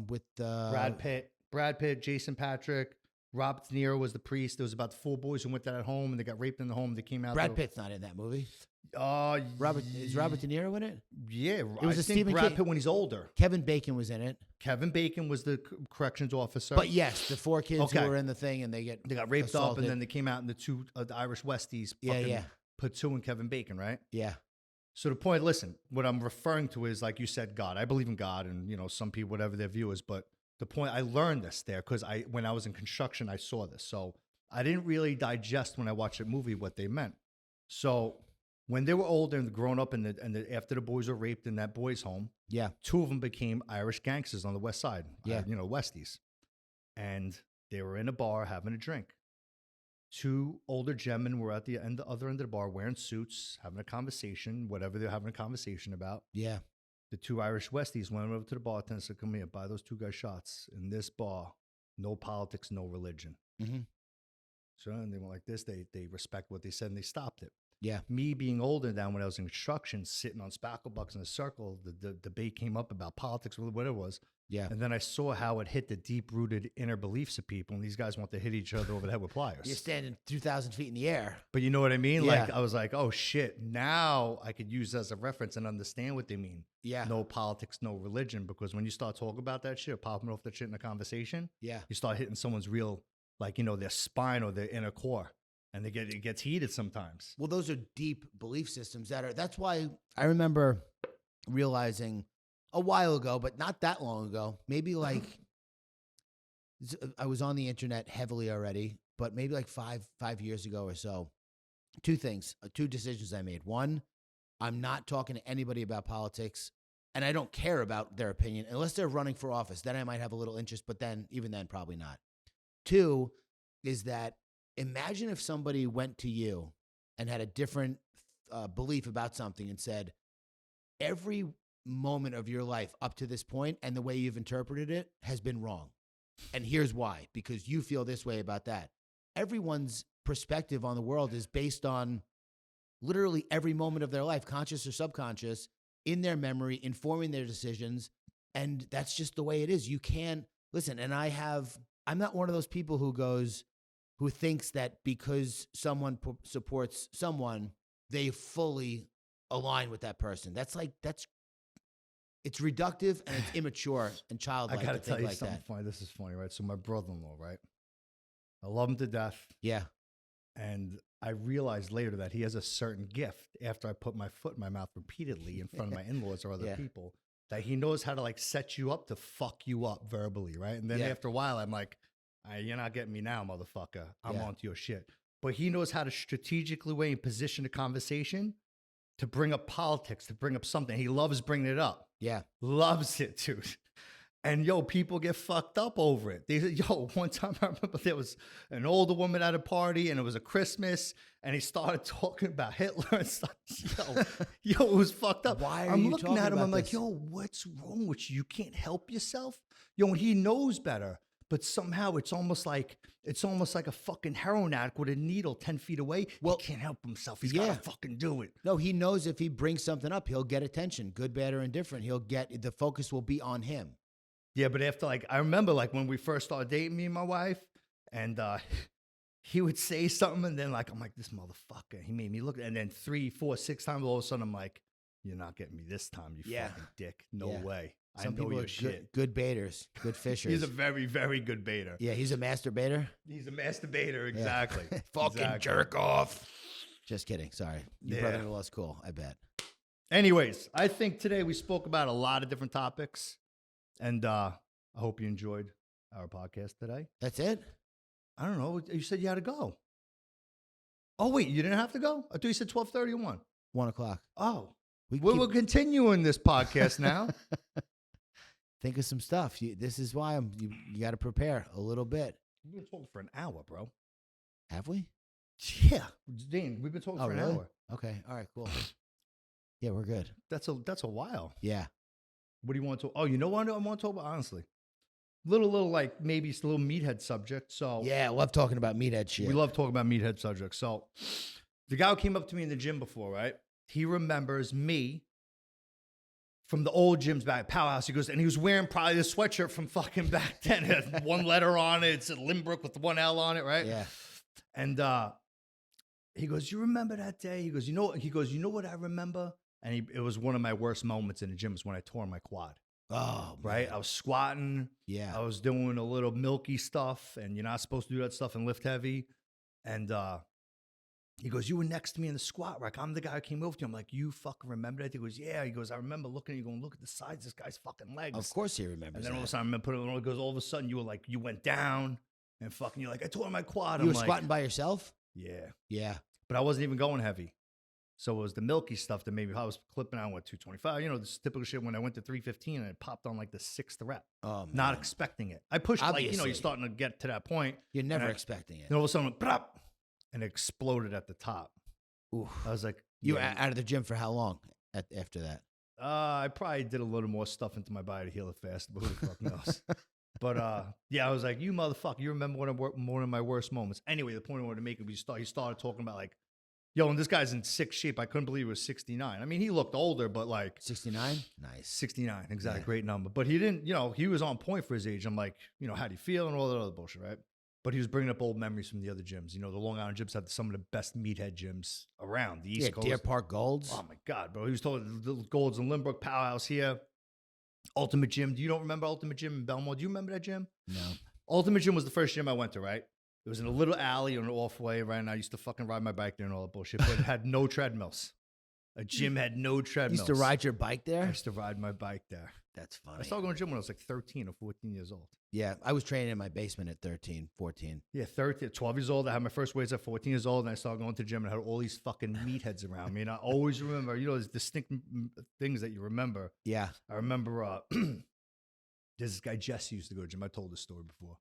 With Brad Pitt, Jason Patrick, Robert De Niro was the priest. It was about the 4 boys who went to that home and they got raped in the home. They came out. Brad Pitt's not in that movie. Is Robert De Niro in it? Yeah, it was Brad Pitt when he's older. Kevin Bacon was in it. Kevin Bacon was the corrections officer. But yes, the 4 kids who were in the thing and they got raped assaulted. up, and then they came out in the 2 the Irish Westies. Put 2 in Kevin Bacon, right? Yeah. So the point, listen, what I'm referring to is like you said, God. I believe in God, and you know some people, whatever their view is, but the point I learned this there because when I was in construction, I saw this. So I didn't really digest when I watched the movie what they meant. So when they were older and grown up, after the boys were raped in that boys' home, 2 of them became Irish gangsters on the West Side. Westies, and they were in a bar having a drink. 2 older gentlemen were at the other end of the bar wearing suits, having a conversation, whatever they're having a conversation about. Yeah. The 2 Irish Westies went over to the bartender and said, "Come here, buy those 2 guys shots. In this bar, no politics, no religion." Mm-hmm. So and they went like this. They respect what they said and they stopped it. Yeah. Me being older than when I was in construction, sitting on spackle bucks in a circle, the debate came up about politics, whatever it was. Yeah. And then I saw how it hit the deep-rooted inner beliefs of people, and these guys want to hit each other over the head with pliers. You're standing 2,000 feet in the air. But you know what I mean? Yeah. Like, I was like, oh, shit. Now I could use as a reference and understand what they mean. Yeah. No politics, no religion. Because when you start talking about that shit, or popping off that shit in a conversation, you start hitting someone's real, like, their spine or their inner core. And it gets heated sometimes. Well, those are deep belief systems that's why I remember realizing a while ago, but not that long ago, maybe like I was on the internet heavily already, but maybe like five years ago or so. 2 things, 2 decisions I made. One, I'm not talking to anybody about politics, and I don't care about their opinion unless they're running for office. Then I might have a little interest, but even then, probably not. 2 is that imagine if somebody went to you and had a different belief about something and said, every moment of your life up to this point and the way you've interpreted it has been wrong. And here's why, because you feel this way about that. Everyone's perspective on the world is based on literally every moment of their life, conscious or subconscious, in their memory, informing their decisions. And that's just the way it is. You can't listen. And I'm not one of those people who thinks that because someone supports someone, they fully align with that person. It's reductive and it's immature and childlike. I got to tell you like something funny. This is funny, right? So my brother-in-law, right? I love him to death. Yeah. And I realized later that he has a certain gift after I put my foot in my mouth repeatedly in front of my in-laws or other people, that he knows how to like set you up to fuck you up verbally, right? And then after a while, I'm like, you're not getting me now, motherfucker. I'm onto your shit. But he knows how to strategically weigh and position a conversation to bring up politics, to bring up something. He loves bringing it up. Yeah. Loves it, dude. And people get fucked up over it. One time I remember there was an older woman at a party and it was a Christmas and he started talking about Hitler and stuff. It was fucked up. Why are I'm you looking talking at him, about I'm like, this? what's wrong with you? You can't help yourself? And he knows better. But somehow it's almost like a fucking heroin addict with a needle 10 feet away. Well, he can't help himself. He's got to fucking do it. No, he knows if he brings something up, he'll get attention, good, bad, or indifferent. The focus will be on him. Yeah, but after I remember when we first started dating, me and my wife, and he would say something, and then I'm like, this motherfucker. He made me look, and then 3, 4, 6 times, all of a sudden I'm like, You're not getting me this time, you Yeah. fucking dick. No Yeah. way. Some I know people your are shit. good baiters, good fishers. He's a very, very good baiter. Yeah, he's a master baiter. He's a master baiter, exactly. Fucking Exactly. jerk off. Just kidding. Sorry. Your Yeah. brother-in-law's cool, I bet. Anyways, I think today we spoke about a lot of different topics, and I hope you enjoyed our podcast today. That's it? I don't know. You said you had to go. Oh wait, you didn't have to go? I thought you said 12:31. 1 o'clock. Oh, We we're continuing this podcast now. Think of some stuff. This is why you got to prepare a little bit. We've been talking for an hour, bro. Have we? Yeah, Dean, we've been talking for an hour. Okay. All right, cool. Yeah, we're good. That's a while. Yeah. What do you want to? Oh, you know what I want to talk about? Honestly, little like maybe it's a little meathead subject. So Yeah, I love talking about meathead shit. we love talking about meathead subjects. So the guy who came up to me in the gym before, right? He remembers me from the old gyms back at Powerhouse. He goes, and he was wearing probably the sweatshirt from fucking back then. It had one letter on it. It's a Limbrook with one L on it, right? Yeah. And he goes, "You remember that day?" He goes, "You know what I remember?" And it was one of my worst moments in the gym was when I tore my quad. Oh, Right? man. I was squatting. Yeah. I was doing a little milky stuff, and you're not supposed to do that stuff and lift heavy. And he goes, "You were next to me in the squat rack. I'm the guy who came over to you." I'm like, "You fucking remember that?" He goes, "Yeah." He goes, "I remember looking at you going, look at the sides of this guy's fucking legs." Of course he And remembers then all of a that. sudden, I remember putting it on. He goes, all of a sudden, you were like, you went down and fucking, you're like, "I tore my quad." You I'm were like, squatting by yourself? yeah. Yeah. But I wasn't even going heavy. So it was the milky stuff that maybe I was clipping out, 225. You know, this typical shit when I went to 315 and it popped on like the 6th rep. Oh, man. Not expecting it. I pushed like, Obviously. you're starting to get to that point. You're never and expecting it. And all of a sudden, "Brap," and it exploded at the top. Oof. I was like, You were yeah. out of the gym for how long after that? I probably did a little more stuff into my body to heal it fast, but who the fuck knows? But yeah, I was like, "You motherfucker, you remember one of my worst moments." Anyway, the point I wanted to make it, he started talking about like, yo, and this guy's in sick shape. I couldn't believe he was 69. I mean, he looked older, but like 69? Nice. 69, exactly, Yeah. great number. But he didn't, he was on point for his age. I'm like, how do you feel and all that other bullshit, right? But he was bringing up old memories from the other gyms. The Long Island gyms have some of the best meathead gyms around the East Coast. Deer Park Golds. Oh my God, bro. He was talking the Golds in Limbrook, Powerhouse here, Ultimate Gym. You don't remember Ultimate Gym in Belmont? Do you remember that gym? No. Ultimate Gym was the first gym I went to, right? It was in a little alley on an off way, right? And I used to fucking ride my bike there and all that bullshit, but it had no treadmills. A gym had no You treadmills. used to ride your bike I there? used to ride my bike there. That's I funny. started going to the gym when I was like 13 or 14 years old. Yeah, I was training in my basement at 13, 14. Yeah, 12 years old. I had my first weights at 14 years old, and I started going to the gym and I had all these fucking meatheads around me. And I always remember, there's distinct things that you remember. Yeah. I remember there's this guy, Jesse, used to go to the gym. I told this story before.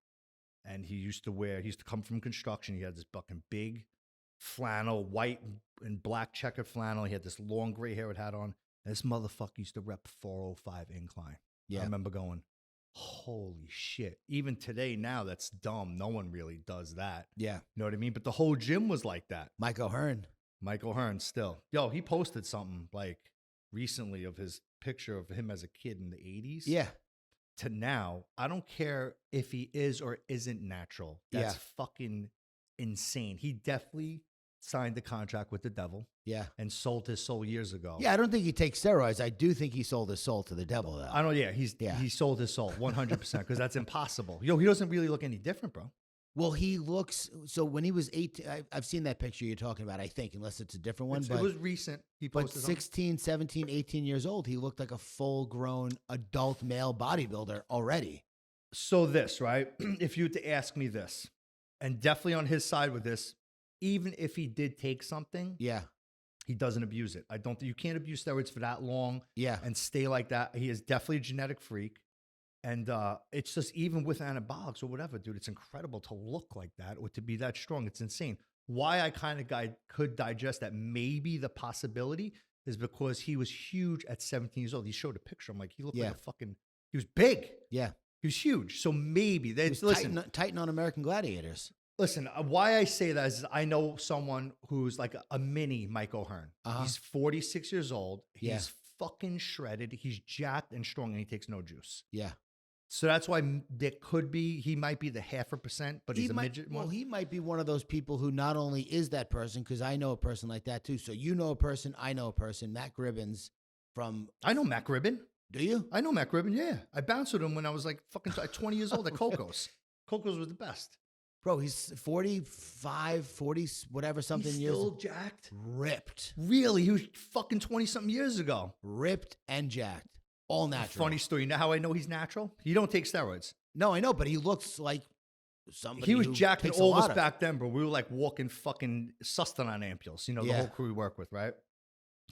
And he used to come from construction. He had this fucking big flannel, white and black checkered flannel. He had this long gray hair hat on. And this motherfucker used to rep 405 incline. Yeah. I remember going, holy shit. Even today, now, that's dumb. No one really does that. Yeah. You know what I mean? But the whole gym was like that. Mike O'Hearn. Michael Hearn still. Yo, he posted something like recently of his picture of him as a kid in the 80s. Yeah. To now, I don't care if he is or isn't natural. That's fucking insane. He definitely signed the contract with the devil Yeah. and sold his soul years ago. Yeah, I don't think he takes steroids. I do think he sold his soul to the devil, though. I don't. Yeah, he sold his soul 100% because that's impossible. Yo, he doesn't really look any different, bro. Well, he looks, so when he was 18, I've seen that picture you're talking about, I think, unless it's a different one. It But was recent. He But posted something. 16, 17, 18 years old, he looked like a full-grown adult male bodybuilder already. So this, right? If you were to ask me this, and definitely on his side with this, even if he did take something, Yeah, he doesn't abuse it. I don't think you can't abuse steroids for that long yeah, and stay like that. He is definitely a genetic freak. And it's just even with anabolics or whatever, dude, it's incredible to look like that or to be that strong. It's insane. Why I kind of could digest that maybe the possibility is because he was huge at 17 years old. He showed a picture. I'm like, he looked like a fucking, he was big. yeah. He was huge. So maybe, He was tighten on American Gladiators. Listen, why I say that is I know someone who's like a mini Mike O'Hearn. He's 46 years old. He's fucking shredded. He's jacked and strong, and he takes no juice. Yeah. So that's why there could be, he might be the 0.5%, but he's a midget one. Well, he might be one of those people who not only is that person, because I know a person like that too. So you know a person, I know a person, Matt Gribbins. from. I know Mac Ribbon. Do you? I know Mac Ribbon. Yeah, I bounced with him when I was like fucking 20 years old at Coco's. Coco's was the best. Bro, he's 45, 40, whatever, something He's years. still jacked. Ripped. Really? He was fucking 20 something years ago. Ripped and jacked. All natural. Funny story. You know how I know he's natural? He don't take steroids. No, I know, but he looks like somebody. He was who jacked and takes a all of us lot of- back then, bro. We were like walking fucking sustenance ampules. You know, the Yeah. whole crew we work with, right?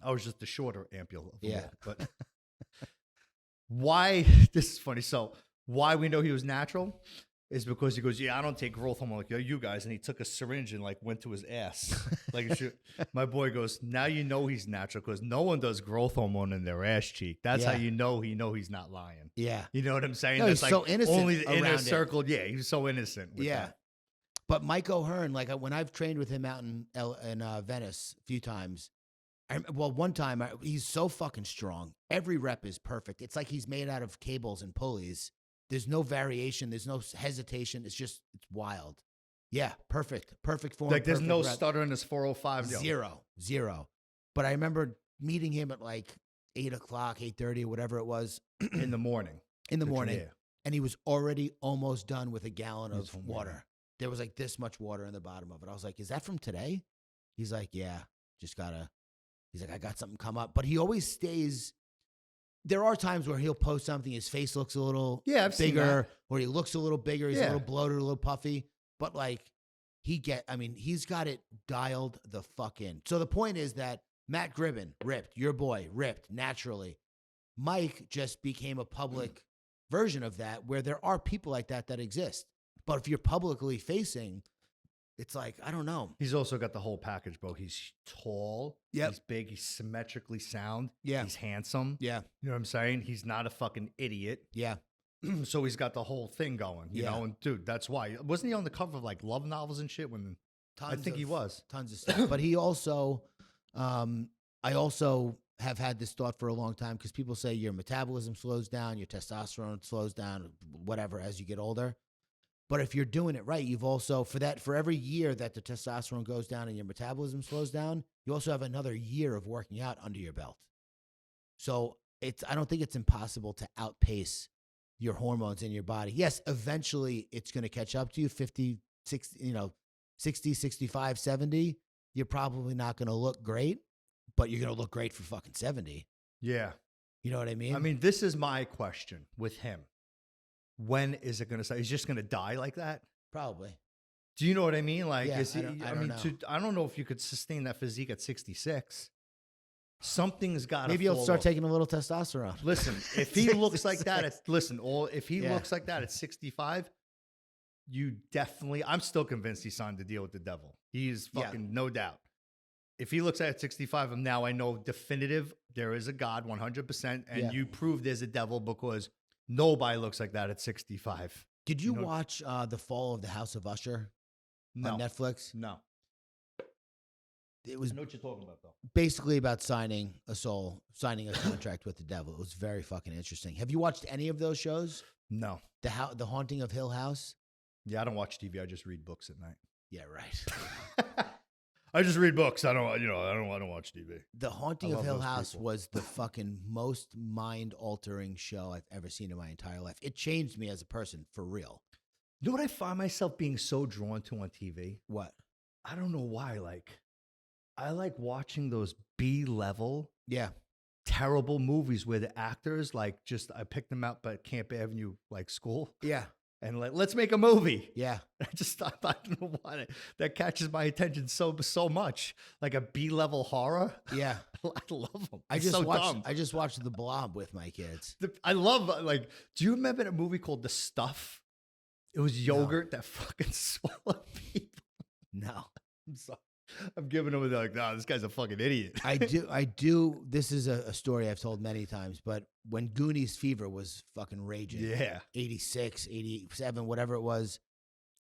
I was just the shorter ampule of them Yeah. all. But why, this is funny. So why we know he was natural is because he goes, yeah, I don't take growth hormone like you guys. And he took a syringe and like went to his ass. Like my boy goes, now you know he's natural because no one does growth hormone in their ass cheek. That's how Yeah. you know he's not lying. Yeah. You know what I'm saying? No, That's he's so innocent only the inner around it. circle. Yeah, he was so innocent. With Yeah. that. But Mike O'Hearn, like when I've trained with him out in Venice a few times, one time he's so fucking strong. Every rep is perfect. It's like he's made out of cables and pulleys. There's no variation. There's no hesitation. It's wild. Yeah, perfect form. Like there's perfect no rep. stutter in this 405. Zero. But I remember meeting him at like 8 o'clock, 8:30, whatever it was In the morning. in the Good morning, trainer. and he was already almost done with a gallon That's of from water. There was like this much water in the bottom of it. I was like, "Is that from today?" He's like, "Yeah, just gotta." He's like, "I got something come up," but he always stays. There are times where he'll post something, his face looks a little I've seen bigger, that. or he looks a little bigger, he's a Yeah. little bloated, a little puffy, but like he's got it dialed the fuck in. So the point is that Matt Gribben, ripped, your boy, ripped naturally. Mike just became a public version of that where there are people like that exist. But if you're publicly facing, it's like, I don't know. He's also got the whole package, bro. He's tall. Yep. He's big. He's symmetrically sound. Yeah. He's handsome. Yeah. You know what I'm saying? He's not a fucking idiot. Yeah. So he's got the whole thing going, you Yeah. know? And dude, that's why. Wasn't he on the cover of like love novels and shit when I think he was. Tons of stuff. But he also, I also have had this thought for a long time because people say your metabolism slows down, your testosterone slows down, whatever, as you get older. But if you're doing it right, you've also, for every year that the testosterone goes down and your metabolism slows down, you also have another year of working out under your belt. So I don't think it's impossible to outpace your hormones in your body. Yes, eventually it's going to catch up to you, 50, 60, 60, 65, 70. You're probably not going to look great, but you're going to look great for fucking 70. Yeah. You know what I mean? I mean, this is my question with him. When is it going to start? He's just going to die like that? Probably. Do you know what I mean? Like, Yeah, is he, I don't know. I don't know if you could sustain that physique at 66. Something's got to Maybe you'll start taking a little testosterone. Listen, if he looks like that, if he Yeah. looks like that at 65, you definitely, I'm still convinced he signed the deal with the devil. He's fucking no doubt. If he looks at 65, now I know definitive there is a God 100%, and you prove there's a devil because nobody looks like that at 65. Did you watch The Fall of the House of Usher on Netflix? No. It was I know what you're talking about, though. basically about signing a contract with the devil. It was very fucking interesting. Have you watched any of those shows? No. The Haunting of Hill House? Yeah, I don't watch TV. I just read books at night. Yeah, right. I just read books. I don't watch TV. The Haunting I of love Hill those House people. was the fucking most mind-altering show I've ever seen in my entire life. It changed me as a person, for real. You know what I find myself being so drawn to on TV? What? I don't know why. Like, I like watching those B-level, Yeah. terrible terrible movies where the actors, like, I picked them out by Camp Avenue, like, school, Yeah. and like, let's make a movie. Yeah. I don't know why that catches my attention so much. Like a B-level horror. Yeah. I love them. I It's just so watched dumb. I just watched The Blob with my kids. I love, like, do you remember a movie called The Stuff? It was yogurt that fucking swallowed people. No. I'm sorry. I'm giving them like, nah, this guy's a fucking idiot. I do. This is a story I've told many times, but when Goonies fever was fucking raging, Yeah. 86, 87, whatever it was,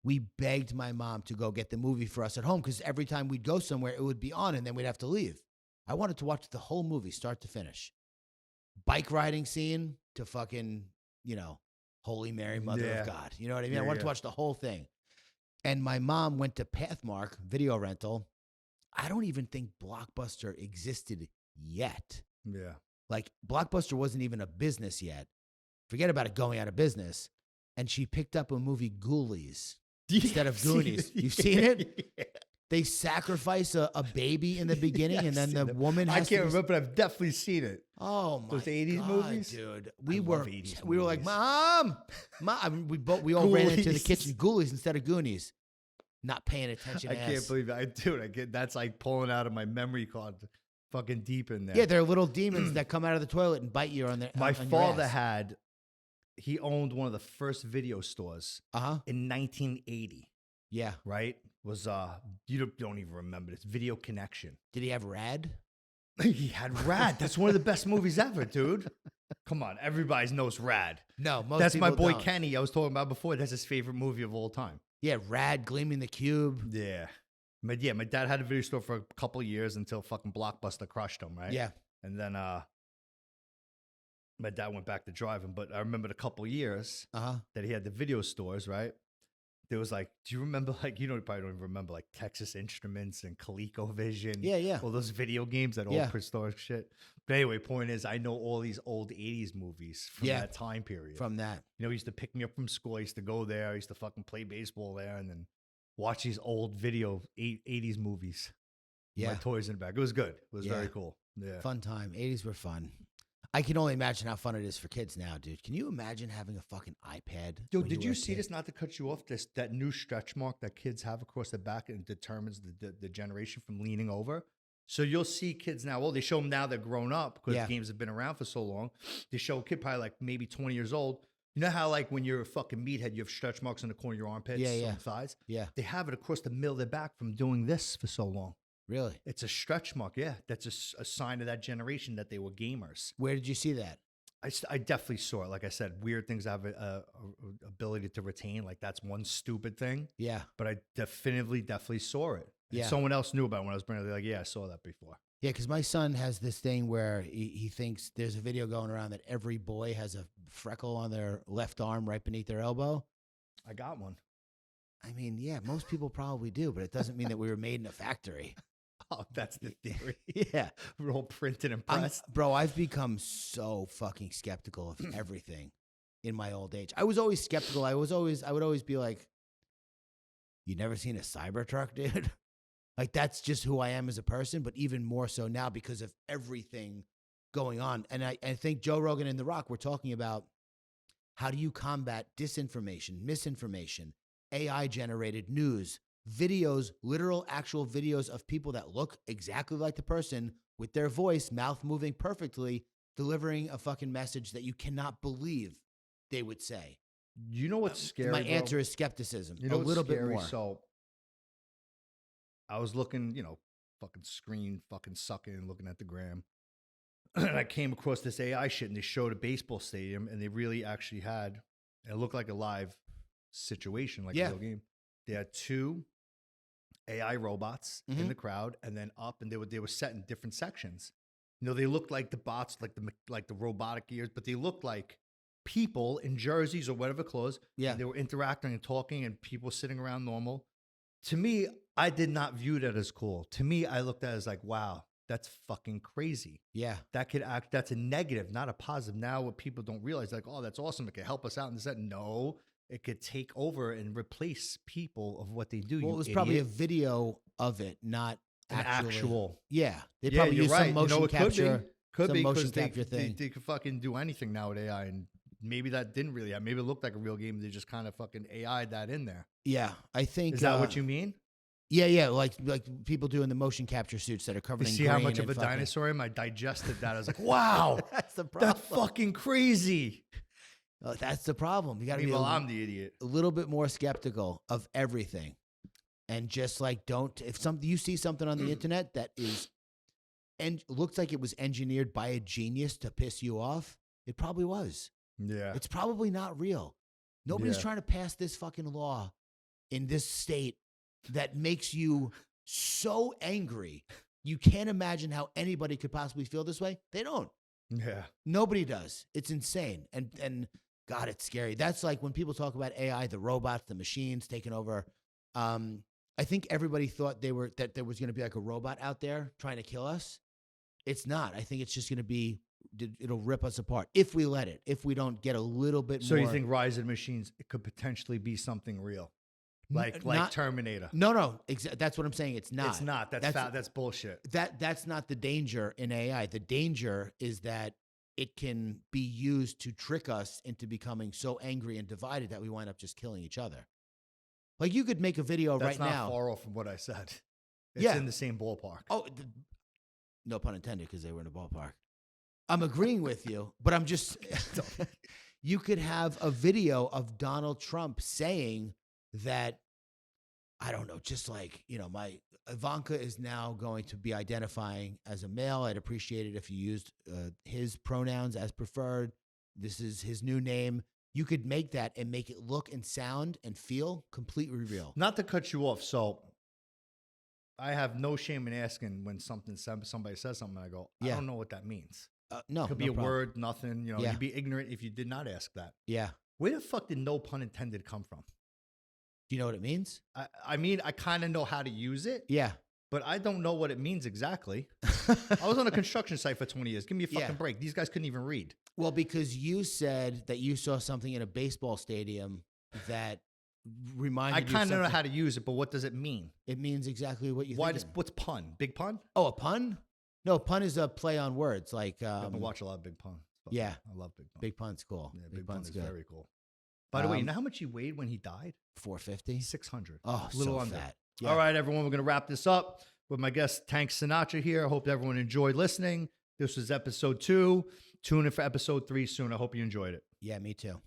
we begged my mom to go get the movie for us at home because every time we'd go somewhere, it would be on and then we'd have to leave. I wanted to watch the whole movie, start to finish. Bike riding scene to fucking, Holy Mary, Mother Yeah. of God. You know what I mean? Yeah, I wanted to yeah. watch the whole thing. And my mom went to Pathmark video rental. I don't even think Blockbuster existed yet. Yeah. Like Blockbuster wasn't even a business yet. Forget about it going out of business. And she picked up a movie Ghoulies instead of Goonies. You've seen it? Yeah. They sacrifice a baby in the beginning, and then the woman I has can't to remember, but I've definitely seen it. Oh my Those 80s God, movies? dude! I love 80s We were like, movies. Mom. I mean, we all ran into the Ghoulies. kitchen. Ghoulies instead of Goonies. Not paying attention. I can't believe it. I get that's like pulling out of my memory card, fucking deep in there. Yeah, they're little demons that come out of the toilet and bite you on their. My on your father ass. he owned one of the first video stores in 1980. Yeah. Right? Was you don't even remember this Video Connection. Did he have Rad? He had Rad. That's one of the best movies ever, dude. Come on, everybody knows Rad. No, most That's my people boy don't. Kenny. I was talking about before. That's his favorite movie of all time. Yeah, Rad, Gleaming the Cube. Yeah. My dad had a video store for a couple of years until fucking Blockbuster crushed him, right? Yeah. And then my dad went back to driving, but I remember the couple of years that he had the video stores, right? There was like, do you remember like, you probably don't even remember like Texas Instruments and ColecoVision? Yeah. All those video games, that old prehistoric shit. But anyway, point is, I know all these old 80s movies from that time period. From that. He used to pick me up from school. I used to go there. I used to fucking play baseball there and then watch these old video 80s movies. Yeah. My toys in the back. It was good. It was very cool. Yeah. Fun time. 80s were fun. I can only imagine how fun it is for kids now, dude. Can you imagine having a fucking iPad? Yo, did you see this? Not to cut you off, that new stretch mark that kids have across the back and determines the generation from leaning over. So you'll see kids now. Well, they show them now they're grown up because games have been around for so long. They show a kid probably like maybe 20 years old. You know how like when you're a fucking meathead, you have stretch marks on the corner of your armpits, on the thighs. Yeah, they have it across the middle of their back from doing this for so long. Really? It's a stretch mark. Yeah, that's a sign of that generation that they were gamers. Where did you see that? I definitely saw it. Like I said, weird things have a ability to retain. Like that's one stupid thing. Yeah. But I definitely saw it. And Yeah. someone else knew about it when I was bringing it. They're like, yeah, I saw that before. Yeah, because my son has this thing where he thinks there's a video going around that every boy has a freckle on their left arm right beneath their elbow. I got one. I mean, yeah, most people probably do, but it doesn't mean that we were made in a factory. Oh, that's the theory. Yeah. We're all printed and pressed. Bro, I've become so fucking skeptical of everything in my old age. I was always skeptical. I would always be like, you never seen a Cybertruck, dude? Like, that's just who I am as a person, but even more so now because of everything going on. And I think Joe Rogan and The Rock were talking about how do you combat disinformation, misinformation, AI-generated news, videos, literal actual videos of people that look exactly like the person with their voice, mouth moving perfectly, delivering a fucking message that you cannot believe they would say. You know what's scary? My answer is skepticism. You know a little what's scary? bit more. So I was looking, fucking screen, fucking sucking, looking at the gram. And I came across this AI shit and they showed a baseball stadium and they really actually had, it looked like a live situation, like a real game. They had two AI robots in the crowd and then up, and they were set in different sections. They looked like the bots, like the robotic ears, but they looked like people in jerseys or whatever clothes. Yeah. And they were interacting and talking and people sitting around normal. To me, I did not view that as cool. To me, I looked at it as like, wow, that's fucking crazy. Yeah. That's a negative, not a positive. Now what people don't realize, like, oh, that's awesome. It could help us out. And that, no, it could take over and replace people of what they do. Well, it was probably a video of it, not an actual. Yeah. They probably used some motion capture. Could be motion because capture thing. They could fucking do anything now with AI. And maybe that didn't really happen. Maybe it looked like a real game. They just kind of fucking AI'd that in there. Yeah. I think. Is that what you mean? Yeah. Like people doing the motion capture suits that are covered in see green how much of a fucking dinosaur I am? I digested that. I was like, wow, that's the problem. that's fucking crazy. That's the problem. You got to be. I'm the idiot. A little bit more skeptical of everything, and just like if you see something on the internet that is, and looks like it was engineered by a genius to piss you off, it probably was. Yeah, it's probably not real. Nobody's trying to pass this fucking law in this state that makes you so angry. You can't imagine how anybody could possibly feel this way. They don't. Yeah, nobody does. It's insane, and God, it's scary. That's like when people talk about AI, the robots, the machines taking over. I think everybody thought that there was going to be like a robot out there trying to kill us. It's not. I think it's just going to be it'll rip us apart if we let it. If we don't get a little bit So more. you think Rise of the Machines, it could potentially be something real, like not, Terminator? No. That's what I'm saying. It's not. It's not. That's bullshit. That's not the danger in AI. The danger is that it can be used to trick us into becoming so angry and divided that we wind up just killing each other. Like you could make a video That's right not now. far off from what I said. It's Yeah. in the same ballpark. Oh, no pun intended, because they were in the ballpark. I'm agreeing with you, but I'm just. You could have a video of Donald Trump saying that, I don't know, just like, my Ivanka is now going to be identifying as a male. I'd appreciate it if you used his pronouns as preferred. This is his new name. You could make that and make it look and sound and feel completely real. Not to cut you off, so I have no shame in asking when somebody says something. I go, I don't know what that means. No, could be a word, nothing. Yeah. You'd be ignorant if you did not ask that. Yeah. Where the fuck did no pun intended come from? Do you know what it means? I mean, I kind of know how to use it. Yeah. But I don't know what it means exactly. I was on a construction site for 20 years. Give me a fucking break. These guys couldn't even read. Well, because you said that you saw something in a baseball stadium that reminded you. I kind of know how to use it, but what does it mean? It means exactly what you think. What's pun? Big pun? Oh, a pun? No, pun is a play on words. Like, I watch a lot of Big Pun. Yeah. I love Big Pun. Big Pun's cool. Yeah, Big Pun's Pun is good. very cool. By the way, you know how much he weighed when he died? 450? 600. Oh, a little so under. fat. Yeah. All right, everyone, we're going to wrap this up with my guest, Tank Sinatra here. I hope everyone enjoyed listening. This was episode 2. Tune in for episode 3 soon. I hope you enjoyed it. Yeah, me too.